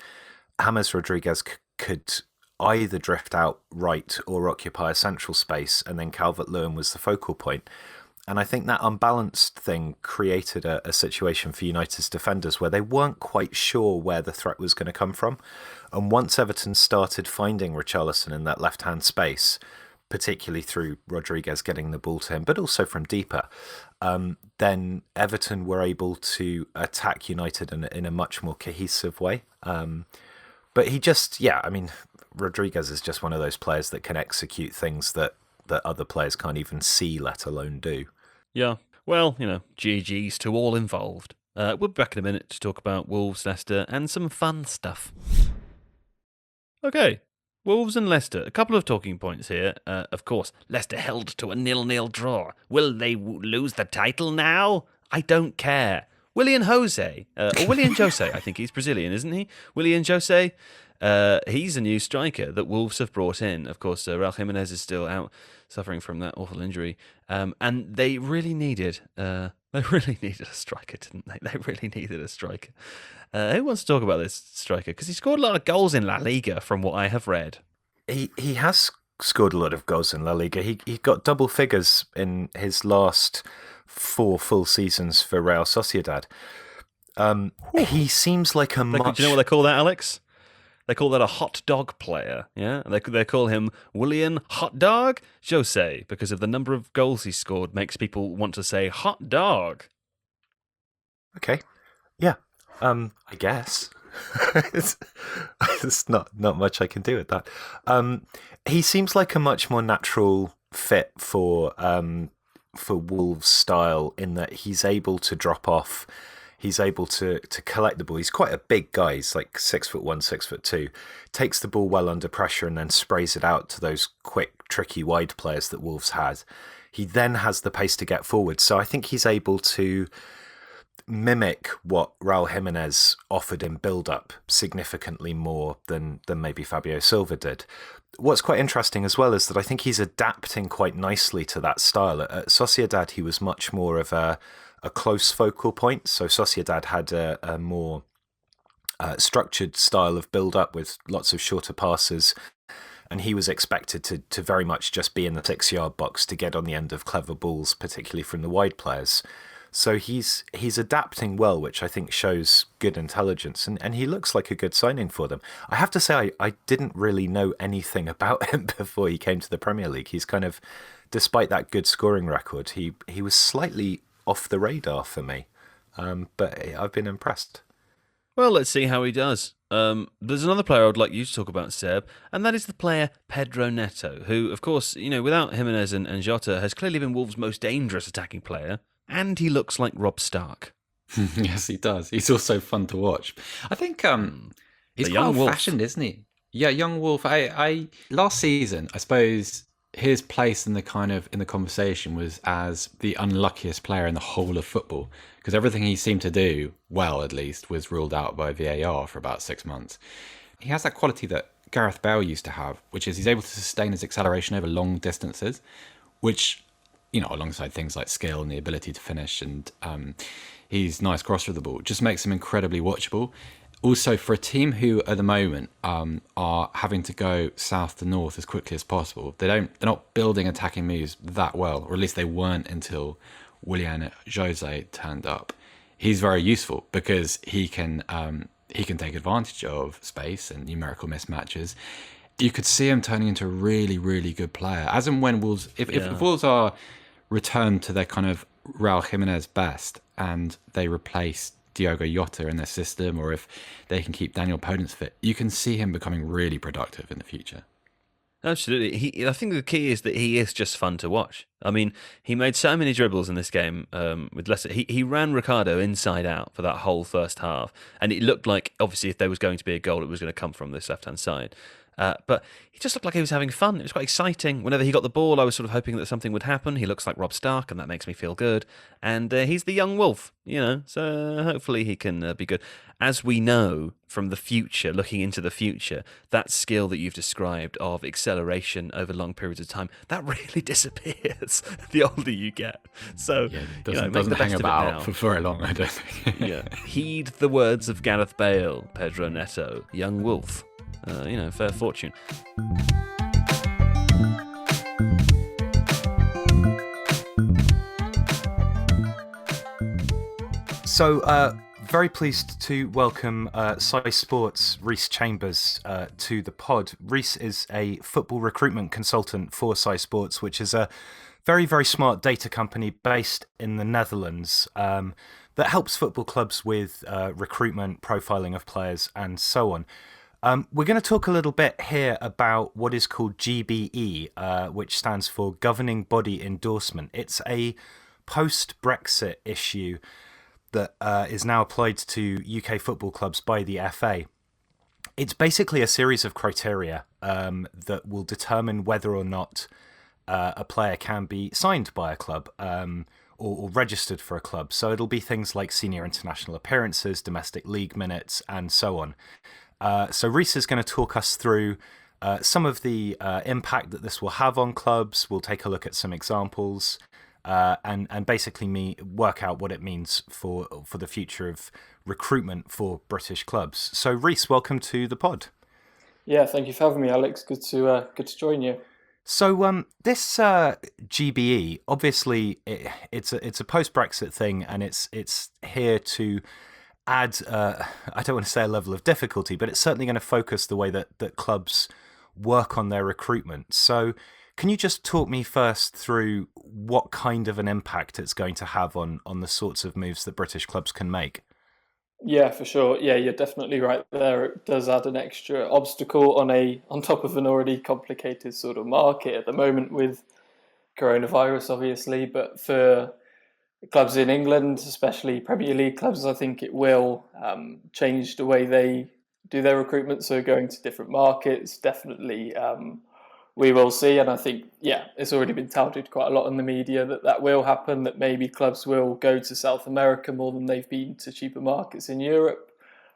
James Rodriguez could either drift out right or occupy a central space, and then Calvert-Lewin was the focal point. And I think that unbalanced thing created a situation for United's defenders where they weren't quite sure where the threat was going to come from. And once Everton started finding Richarlison in that left-hand space, particularly through Rodriguez getting the ball to him, but also from deeper, then Everton were able to attack United in a much more cohesive way. But Rodriguez is just one of those players that can execute things that other players can't even see, let alone do. Yeah, well, GG's to all involved. We'll be back in a minute to talk about Wolves, Leicester, and some fun stuff. Okay, Wolves and Leicester. A couple of talking points here. Of course, Leicester held to a 0-0 draw. Will they lose the title now? I don't care. Willian Jose, or Willian Jose, I think he's Brazilian, isn't he? Willian Jose. He's a new striker that Wolves have brought in. Of course, Raul Jimenez is still out suffering from that awful injury. And they really needed a striker, didn't they? They really needed a striker. Who wants to talk about this striker? Because he scored a lot of goals in La Liga, from what I have read. He has scored a lot of goals in La Liga. He got double figures in his last 4 full seasons for Real Sociedad. He seems like a much... Do you know what they call that, Alex? They call that a hot dog player, yeah? They call him Willian Hot Dog Jose because of the number of goals he scored makes people want to say hot dog. Okay. Yeah. I guess. There's not much I can do with that. He seems like a much more natural fit for Wolves' style in that he's able to drop off. He's able to collect the ball. He's quite a big guy. He's like 6'1", 6'2". Takes the ball well under pressure and then sprays it out to those quick, tricky wide players that Wolves had. He then has the pace to get forward. So I think he's able to mimic what Raul Jimenez offered in build-up significantly more than maybe Fabio Silva did. What's quite interesting as well is that I think he's adapting quite nicely to that style. At Sociedad, he was much more of a close focal point. So Sociedad had a more structured style of build-up with lots of shorter passes, and he was expected to very much just be in the 6-yard box to get on the end of clever balls, particularly from the wide players. So he's adapting well, which I think shows good intelligence, and he looks like a good signing for them. I have to say, I didn't really know anything about him before he came to the Premier League. He's kind of, despite that good scoring record, he was slightly off the radar for me, but I've been impressed. Well, let's see how he does. There's another player I would like you to talk about, Seb, and that is the player Pedro Neto, who, of course, without Jimenez and Jota, has clearly been Wolves' most dangerous attacking player. And he looks like Rob Stark. Yes, he does. He's also fun to watch. I think he's quite old-fashioned, isn't he? Yeah, young Wolf. I last season, I suppose his place in the conversation was as the unluckiest player in the whole of football, because everything he seemed to do well, at least, was ruled out by VAR for about 6 months. He has that quality that Gareth Bale used to have, which is he's able to sustain his acceleration over long distances, which, alongside things like skill and the ability to finish, and he's nice crosser of the ball, just makes him incredibly watchable. Also, for a team who at the moment are having to go south to north as quickly as possible, they're not building attacking moves that well, or at least they weren't until Willian Jose turned up. He's very useful because he can take advantage of space and numerical mismatches. You could see him turning into a really, really good player. As and when Wolves, if Wolves are returned to their kind of Raul Jimenez best and they replace Diogo Jota in their system, or if they can keep Daniel Podence fit, you can see him becoming really productive in the future. Absolutely. I think the key is that he is just fun to watch. I mean, he made so many dribbles in this game with Leicester. He ran Ricardo inside out for that whole first half, and it looked like, obviously, if there was going to be a goal, it was going to come from this left-hand side. But he just looked like he was having fun. It was quite exciting. Whenever he got the ball, I was sort of hoping that something would happen. He looks like Rob Stark, and that makes me feel good. And he's the young wolf, so hopefully he can be good. As we know from the future, looking into the future, that skill that you've described of acceleration over long periods of time, that really disappears the older you get. So, doesn't hang about for very long, I don't think. Heed the words of Gareth Bale, Pedro Neto, young wolf. Fair fortune. So, very pleased to welcome Sci Sports' Reece Chambers to the pod. Reece is a football recruitment consultant for Sci Sports, which is a very, very smart data company based in the Netherlands that helps football clubs with recruitment, profiling of players, and so on. We're going to talk a little bit here about what is called GBE, which stands for Governing Body Endorsement. It's a post-Brexit issue that is now applied to UK football clubs by the FA. It's basically a series of criteria that will determine whether or not a player can be signed by a club or registered for a club. So it'll be things like senior international appearances, domestic league minutes, and so on. So Reece is going to talk us through some of the impact that this will have on clubs. We'll take a look at some examples and basically work out what it means for the future of recruitment for British clubs. So Reece, welcome to the pod. Yeah, thank you for having me, Alex. Good to join you. So this GBE, obviously, it's a post-Brexit thing, and it's here to add, I don't want to say a level of difficulty, but it's certainly going to focus the way that clubs work on their recruitment. So can you just talk me first through what kind of an impact it's going to have on the sorts of moves that British clubs can make? Yeah, for sure. Yeah, you're definitely right there. It does add an extra obstacle on top of an already complicated sort of market at the moment with coronavirus, obviously. But for clubs in England, especially Premier League clubs, I think it will change the way they do their recruitment. So going to different markets, definitely we will see. And I think, yeah, it's already been touted quite a lot in the media that will happen, that maybe clubs will go to South America more than they've been to cheaper markets in Europe.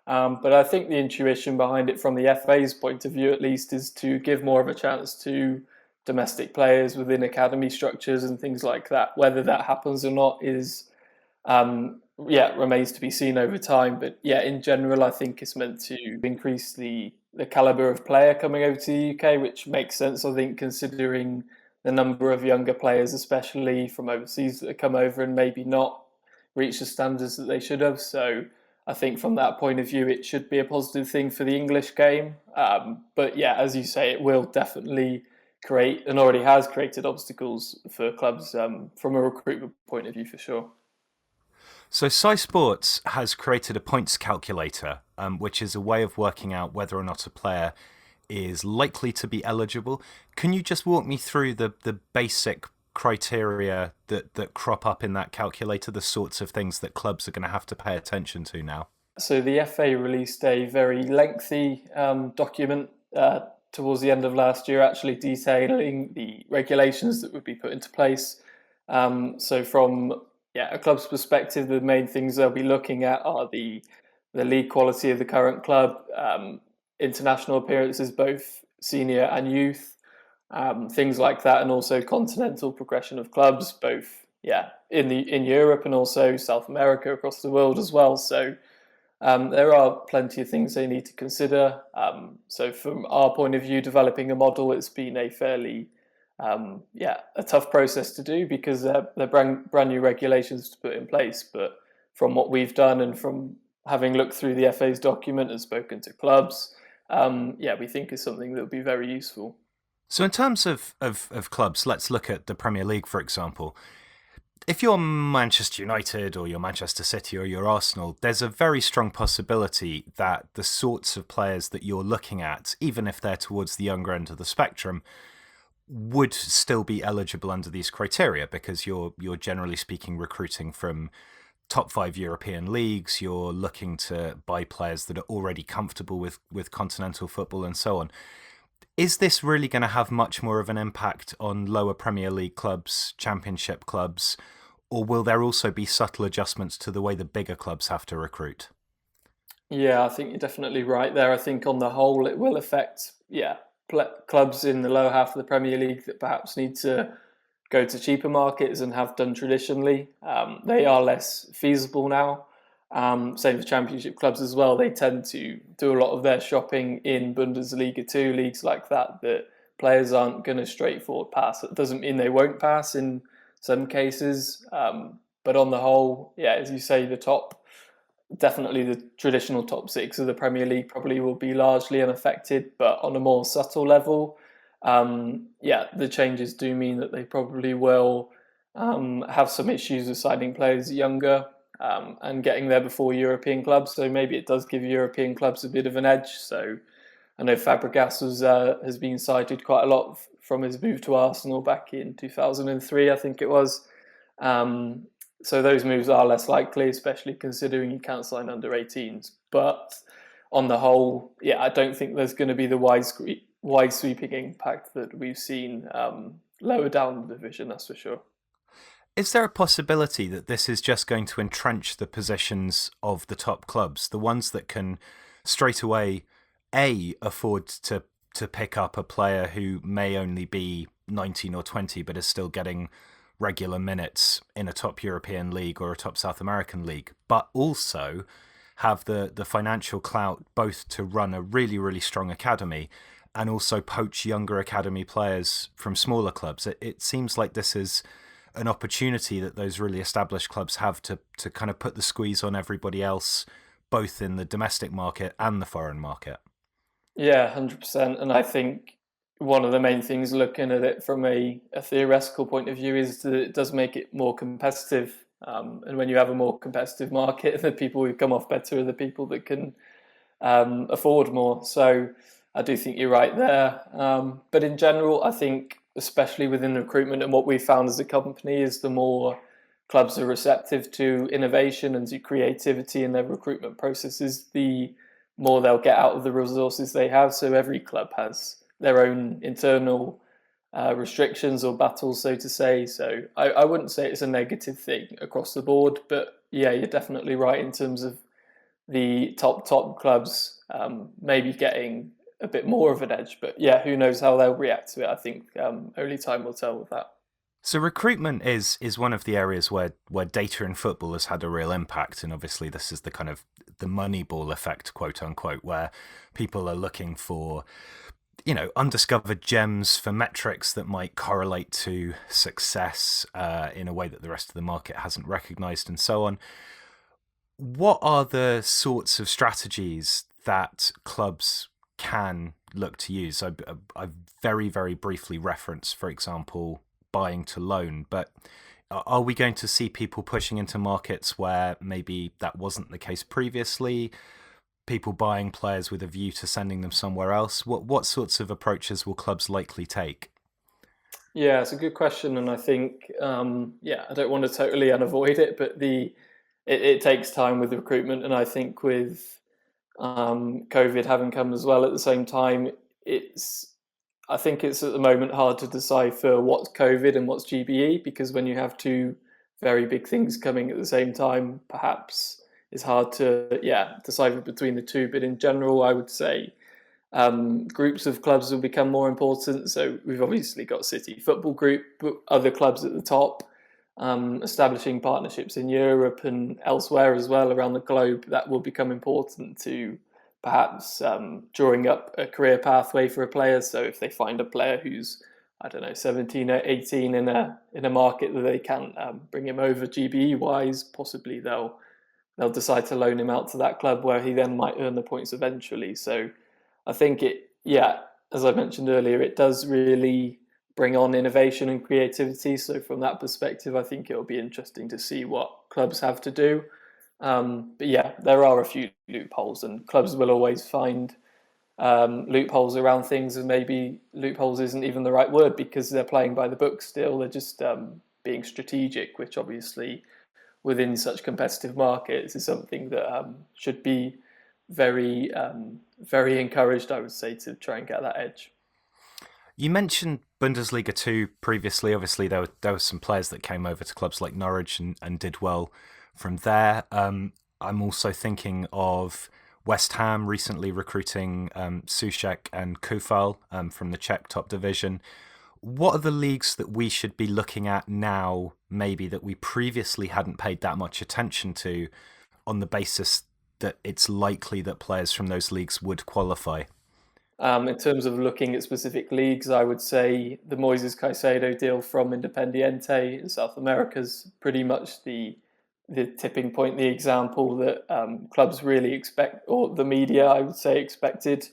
But I think the intuition behind it from the FA's point of view, at least, is to give more of a chance to domestic players within academy structures and things like that. Whether that happens or not is, remains to be seen over time. But yeah, in general, I think it's meant to increase the caliber of player coming over to the UK, which makes sense, I think, considering the number of younger players, especially from overseas, that have come over and maybe not reach the standards that they should have. So I think from that point of view, it should be a positive thing for the English game. But yeah, as you say, it will definitely create, and already has created, obstacles for clubs from a recruitment point of view, for sure. So Sci Sports has created a points calculator, which is a way of working out whether or not a player is likely to be eligible. Can you just walk me through the basic criteria that crop up in that calculator, the sorts of things that clubs are going to have to pay attention to now? So the FA released a very lengthy document towards the end of last year, actually detailing the regulations that would be put into place. So from a club's perspective, the main things they'll be looking at are the league quality of the current club, international appearances, both senior and youth, things like that, and also continental progression of clubs, both in Europe and also South America, across the world as well. So there are plenty of things they need to consider. So from our point of view, developing a model, it's been a fairly a tough process to do, because they're brand new regulations to put in place. But from what we've done, and from having looked through the FA's document and spoken to clubs, we think is something that would be very useful. So in terms of clubs, let's look at the Premier League, for example. If you're Manchester United or you're Manchester City or you're Arsenal, there's a very strong possibility that the sorts of players that you're looking at, even if they're towards the younger end of the spectrum, would still be eligible under these criteria, because you're generally speaking recruiting from top 5 European leagues. You're looking to buy players that are already comfortable with continental football and so on. Is this really going to have much more of an impact on lower Premier League clubs, Championship clubs, or will there also be subtle adjustments to the way the bigger clubs have to recruit? Yeah, I think you're definitely right there. I think on the whole, it will affect clubs in the lower half of the Premier League that perhaps need to go to cheaper markets and have done traditionally. They are less feasible now. Same for Championship clubs as well. They tend to do a lot of their shopping in Bundesliga 2, leagues like that players aren't going to straightforward pass. It doesn't mean they won't pass in some cases. But on the whole, as you say, definitely the traditional top 6 of the Premier League probably will be largely unaffected. But on a more subtle level, the changes do mean that they probably will have some issues with signing players younger, and getting there before European clubs. So maybe it does give European clubs a bit of an edge. So I know Fabregas has been cited quite a lot from his move to Arsenal back in 2003, I think it was. So those moves are less likely, especially considering you can't sign under 18s. But on the whole, I don't think there's going to be the wide sweeping impact that we've seen lower down the division, that's for sure. Is there a possibility that this is just going to entrench the positions of the top clubs, the ones that can straight away, afford to pick up a player who may only be 19 or 20 but is still getting regular minutes in a top European league or a top South American league, but also have the financial clout both to run a really, really strong academy and also poach younger academy players from smaller clubs? It seems like this is an opportunity that those really established clubs have to kind of put the squeeze on everybody else, both in the domestic market and the foreign market. Yeah, 100%. And I think one of the main things looking at it from a theoretical point of view is that it does make it more competitive. And when you have a more competitive market, the people who come off better are the people that can afford more. So I do think you're right there. But in general, I think, especially within recruitment, and what we found as a company is the more clubs are receptive to innovation and to creativity in their recruitment processes, the more they'll get out of the resources they have. So every club has their own internal restrictions or battles, so to say. So I wouldn't say it's a negative thing across the board, but yeah, you're definitely right in terms of the top clubs maybe getting a bit more of an edge. But yeah, who knows how they'll react to it. I think only time will tell with that. So recruitment is one of the areas where data in football has had a real impact, and obviously this is the kind of the Moneyball effect, quote unquote, where people are looking for, undiscovered gems, for metrics that might correlate to success in a way that the rest of the market hasn't recognized, and so on. What are the sorts of strategies that clubs can look to use? I very, very briefly referenced, for example, buying to loan, but are we going to see people pushing into markets where maybe that wasn't the case previously? People buying players with a view to sending them somewhere else? What sorts of approaches will clubs likely take? Yeah, it's a good question, and I think I don't want to totally unavoid it, but it takes time with recruitment, and I think with COVID having come as well at the same time, I think it's at the moment hard to decipher what's COVID and what's GBE, because when you have two very big things coming at the same time, perhaps it's hard to decipher between the two. But in general, I would say groups of clubs will become more important. So we've obviously got City Football Group, but other clubs at the top, establishing partnerships in Europe and elsewhere as well around the globe. That will become important to perhaps drawing up a career pathway for a player. So if they find a player who's, 17 or 18 in a market that they can bring him over GBE wise, possibly they'll decide to loan him out to that club where he then might earn the points eventually. So I think as I mentioned earlier, it does really bring on innovation and creativity. So from that perspective, I think it'll be interesting to see what clubs have to do. But yeah, there are a few loopholes, and clubs will always find loopholes around things, and maybe loopholes isn't even the right word because they're playing by the book still. They're just being strategic, which obviously within such competitive markets is something that should be very, very encouraged, I would say, to try and get that edge. You mentioned Bundesliga 2 previously. Obviously, there were some players that came over to clubs like Norwich and did well from there. I'm also thinking of West Ham recently recruiting Souček and Koufal from the Czech top division. What are the leagues that we should be looking at now, maybe that we previously hadn't paid that much attention to, on the basis that it's likely that players from those leagues would qualify? In terms of looking at specific leagues, I would say the Moises Caicedo deal from Independiente in South America is pretty much the tipping point, the example that clubs really expect, or the media, I would say, expected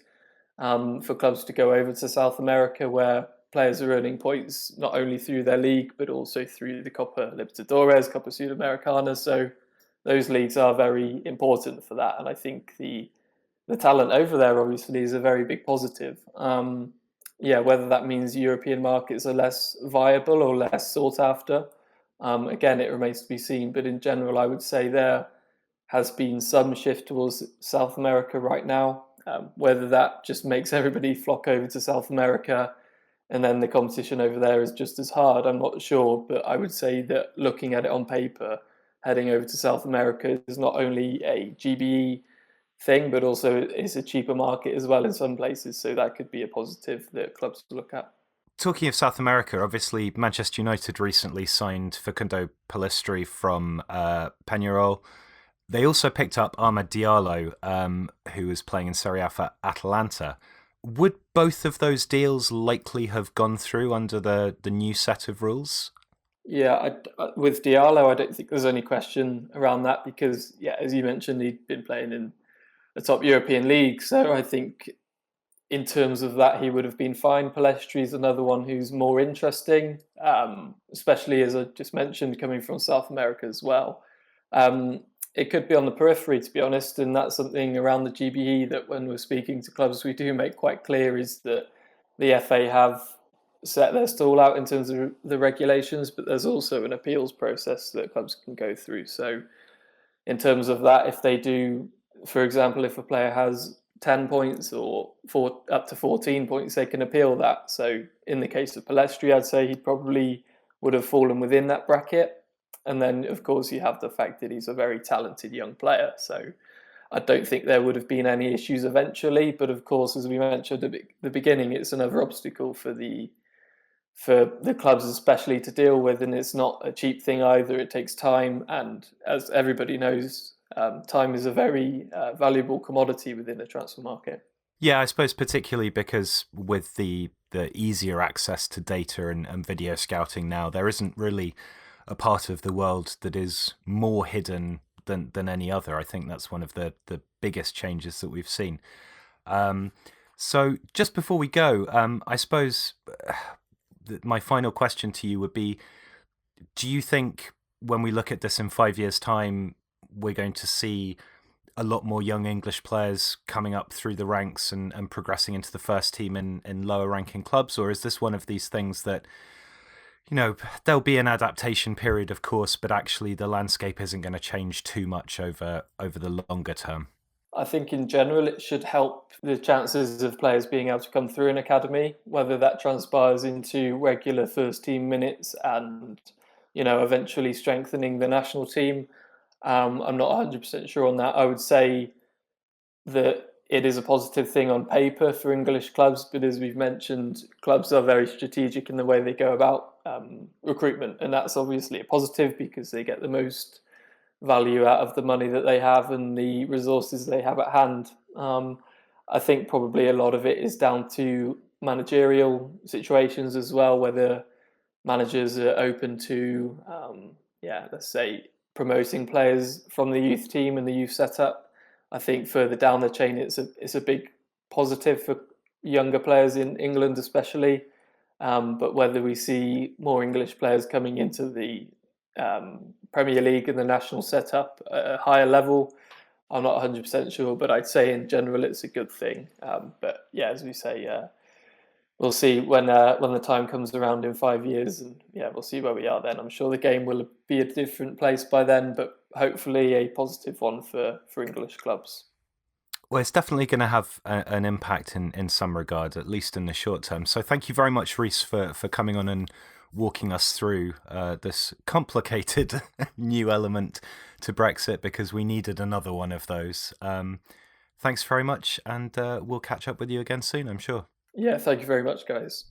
for clubs to go over to South America, where players are earning points not only through their league, but also through the Copa Libertadores, Copa Sudamericana. So those leagues are very important for that. And I think the talent over there obviously is a very big positive. Whether that means European markets are less viable or less sought after, again, it remains to be seen. But in general, I would say there has been some shift towards South America right now. Whether that just makes everybody flock over to South America and then the competition over there is just as hard, I'm not sure. But I would say that looking at it on paper, heading over to South America is not only a GBE thing, but also it's a cheaper market as well in some places. So that could be a positive that clubs look at. Talking of South America, obviously Manchester United recently signed Facundo Pellistri from Peñarol. They also picked up Amad Diallo, who was playing in Serie A for Atalanta. Would both of those deals likely have gone through under the new set of rules? Yeah, with Diallo, I don't think there's any question around that because, as you mentioned, he'd been playing in the top European league. So I think in terms of that, he would have been fine. Palestri's another one who's more interesting, especially, as I just mentioned, coming from South America as well. It could be on the periphery, to be honest, and that's something around the GBE that when we're speaking to clubs, we do make quite clear, is that the FA have set their stall out in terms of the regulations, but there's also an appeals process that clubs can go through. So in terms of that, if they do, for example, if a player has 10 points or up to 14 points, they can appeal that. So in the case of Palestri, I'd say he probably would have fallen within that bracket. And then, of course, you have the fact that he's a very talented young player. So I don't think there would have been any issues eventually. But of course, as we mentioned at the beginning, it's another obstacle for the clubs especially to deal with. And it's not a cheap thing either. It takes time. And as everybody knows, time is a very valuable commodity within the transfer market. Yeah, I suppose particularly because with the easier access to data and video scouting now, there isn't really a part of the world that is more hidden than any other. I think that's one of the biggest changes that we've seen. So just before we go, I suppose my final question to you would be, do you think when we look at this in 5 years' time, we're going to see a lot more young English players coming up through the ranks and progressing into the first team in lower ranking clubs? Or is this one of these things that, you know, there'll be an adaptation period, of course, but actually the landscape isn't going to change too much over the longer term? I think in general it should help the chances of players being able to come through an academy, whether that transpires into regular first team minutes and, you know, eventually strengthening the national team. I'm not 100% sure on that. I would say that it is a positive thing on paper for English clubs, but as we've mentioned, clubs are very strategic in the way they go about recruitment, and that's obviously a positive because they get the most value out of the money that they have and the resources they have at hand. I think probably a lot of it is down to managerial situations as well, whether managers are open to, let's say, promoting players from the youth team and the youth setup. I think further down the chain, it's a big positive for younger players in England, especially. But whether we see more English players coming into the Premier League and the national setup at a higher level, I'm not 100% sure. But I'd say in general, it's a good thing. But yeah, as we say, we'll see when the time comes around in 5 years, and yeah, we'll see where we are then. I'm sure the game will be a different place by then, but hopefully a positive one for English clubs. Well, it's definitely going to have an impact in some regard, at least in the short term. So thank you very much, Reece, for coming on and walking us through this complicated new element to Brexit, because we needed another one of those. Thanks very much, and we'll catch up with you again soon, I'm sure. Yeah, thank you very much, guys.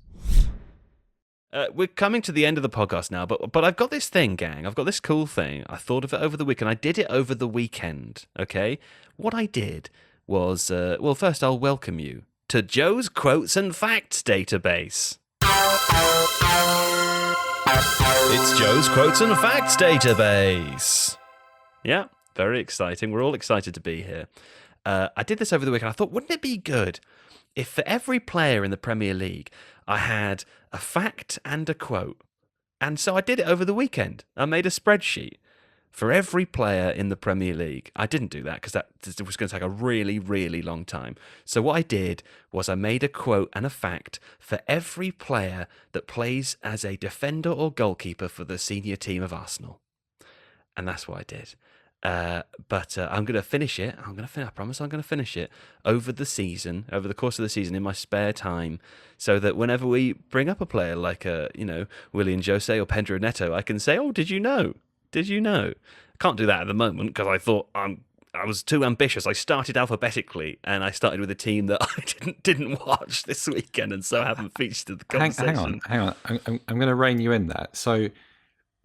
We're coming to the end of the podcast now, but I've got this thing, gang. I've got this cool thing. I thought of it over the weekend. I did it over the weekend, okay? What I did was, first I'll welcome you to Joe's Quotes and Facts database. It's Joe's Quotes and Facts database. Yeah, very exciting. We're all excited to be here. I did this over the weekend. I thought, wouldn't it be good if for every player in the Premier League, I had a fact and a quote? And so I did it over the weekend. I made a spreadsheet for every player in the Premier League. I didn't do that because that was going to take a really, really long time. So what I did was I made a quote and a fact for every player that plays as a defender or goalkeeper for the senior team of Arsenal. And that's what I did. But I'm going to finish it. I promise I'm going to finish it over the season, over the course of the season in my spare time, so that whenever we bring up a player like, Willian Jose or Pedro Neto, I can say, oh, did you know? Did you know? I can't do that at the moment because I thought I was too ambitious. I started alphabetically, and I started with a team that I didn't watch this weekend, and so I haven't featured in the conversation. Hang on. I'm going to rein you in there. So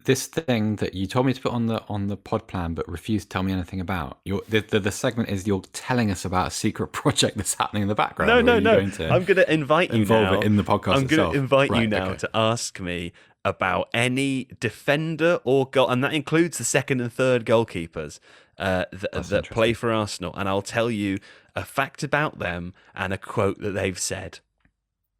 this thing that you told me to put on the pod plan but refused to tell me anything about, the segment is you're telling us about a secret project that's happening in the background. No. I'm going to invite you now. Involve it in the podcast. I'm going to invite you now to ask me about any defender or goal, and that includes the second and third goalkeepers, that play for Arsenal, and I'll tell you a fact about them and a quote that they've said.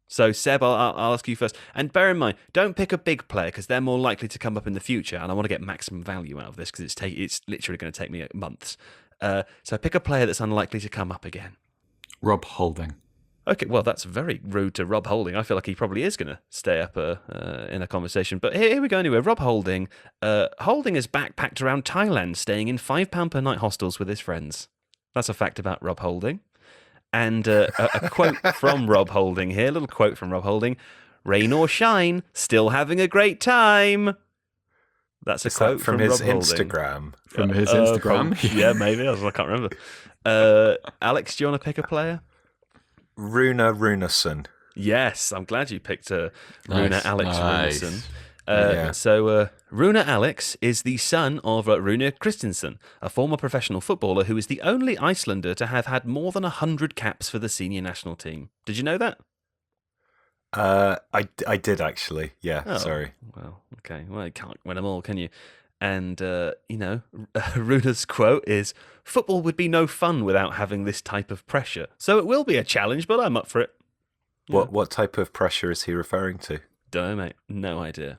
So, Seb, I'll ask you first. And bear in mind, don't pick a big player because they're more likely to come up in the future. And I want to get maximum value out of this because it's literally going to take me months. So pick a player that's unlikely to come up again. Rob Holding. Okay, well, that's very rude to Rob Holding. I feel like he probably is going to stay up in a conversation. But here we go anyway. Rob Holding. Holding has backpacked around Thailand, staying in £5 per night hostels with his friends. That's a fact about Rob Holding. And a quote from Rob Holding here, a little quote from Rob Holding. Rain or shine, still having a great time. That's a quote from Rob his Holding. Instagram. From his Instagram? Yeah, maybe. I can't remember. Alex, do you want to pick a player? Rune Runarsson. Yes, I'm glad you picked Rune Nice, Alex nice. Runarsson. Yeah. So Rune Alex is the son of Rune Christensen, a former professional footballer who is the only Icelander to have had more than 100 caps for the senior national team. Did you know that? I did actually. Yeah, Oh, sorry. Well, okay. Well, you can't win them all, can you? And, Runa's quote is, "Football would be no fun without having this type of pressure. So it will be a challenge, but I'm up for it." What type of pressure is he referring to? Don't know, mate. No idea.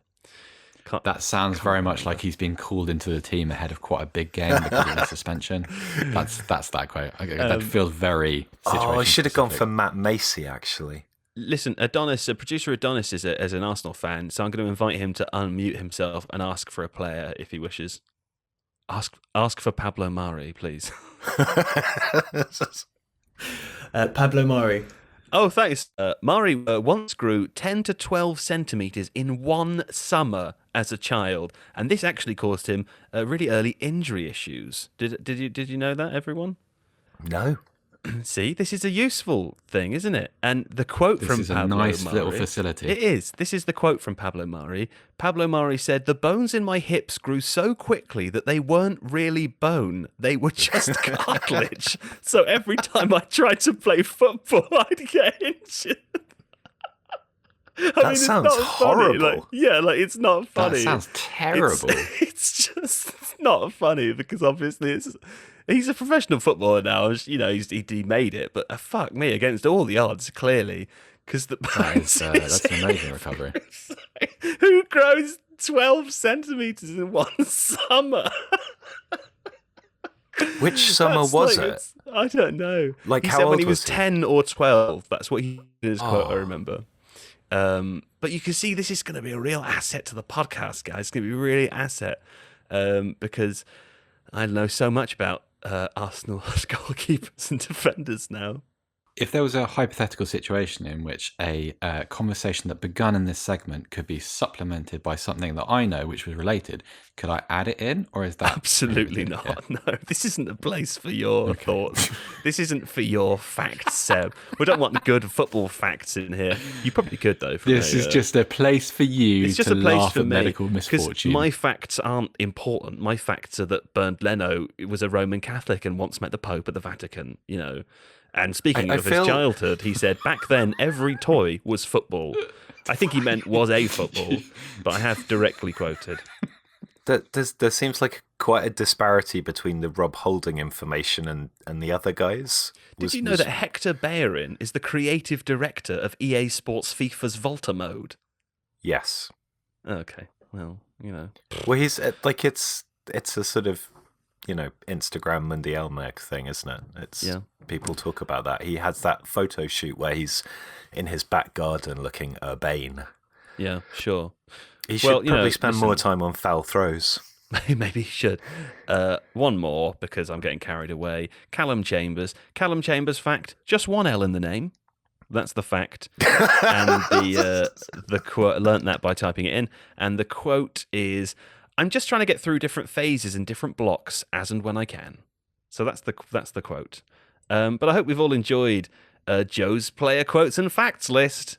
That sounds very much like he's been called into the team ahead of quite a big game because of the suspension. That's that quote. That feels very I should have gone situation-specific. for Matt Macy, actually. Listen, Adonis, producer Adonis is an Arsenal fan, so I'm going to invite him to unmute himself and ask for a player if he wishes. Ask for Pablo Mari, please. Pablo Mari. Oh, thanks. Mari once grew 10 to 12 centimetres in one summer as a child, and this actually caused him really early injury issues. Did you know that, everyone? No. See, this is a useful thing, isn't it? And the quote This from is a Pablo nice Mari, little facility. It is. This is the quote from Pablo Mari. Pablo Mari said, "The bones in my hips grew so quickly that they weren't really bone. They were just cartilage. So every time I tried to play football, I'd get injured." That sounds horrible. It's not funny. That sounds terrible. It's just not funny because obviously he's a professional footballer now. He made it, but fuck me, against all the odds, clearly, because That's an amazing recovery. Who grows 12 centimeters in one summer? Which summer was it? I don't know. Like, he how said when old he was was he? 10 or 12. That's what he in his quote, I remember. But you can see this is going to be a real asset to the podcast, guys. It's going to be a really asset because I know so much about Arsenal goalkeepers and defenders now. If there was a hypothetical situation in which a conversation that begun in this segment could be supplemented by something that I know which was related, could I add it in, or is that Absolutely not? No, this isn't a place for your thoughts. This isn't for your facts, Seb. We don't want good football facts in here. You probably could, though. This is just a place for you It's just to a place laugh for at me, medical because misfortune. my facts aren't important. My facts are that Bernd Leno was a Roman Catholic and once met the Pope at the Vatican, And speaking I of feel- his childhood, he said back then every toy was football. I think he meant was a football, but I have directly quoted. There seems like quite a disparity between the Rob Holding information and the other guys. Did you know that Hector Bellerin is the creative director of EA Sports FIFA's Volta mode? Yes. Okay, well, Well, he's it's a sort of Instagram Mundial Meg thing, isn't it? It's people talk about that. He has that photo shoot where he's in his back garden looking urbane. Yeah, sure. He should probably spend more time on foul throws. Maybe he should. One more, because I'm getting carried away. Callum Chambers. Callum Chambers fact, just one L in the name. That's the fact. And the quote, learnt that by typing it in. And the quote is, "I'm just trying to get through different phases and different blocks as and when I can." So that's the quote. But I hope we've all enjoyed Joe's player quotes and facts list.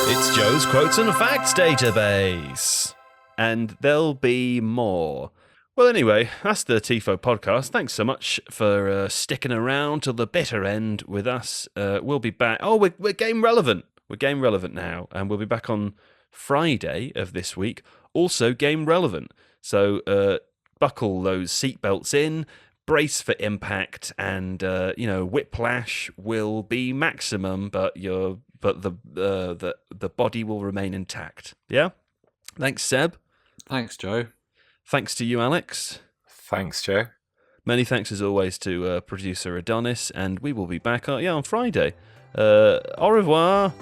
It's Joe's quotes and facts database. And there'll be more. Well, anyway, that's the Tifo podcast. Thanks so much for sticking around till the bitter end with us. We'll be back. Oh, we're game relevant. We're game relevant now. And we'll be back on Friday of this week. Also game relevant. So buckle those seatbelts in, brace for impact, and whiplash will be maximum, but the body will remain intact. Yeah. Thanks, Seb. Thanks, Joe. Thanks to you, Alex. Thanks, Joe. Many thanks as always to producer Adonis, and we will be back on Friday. Au revoir.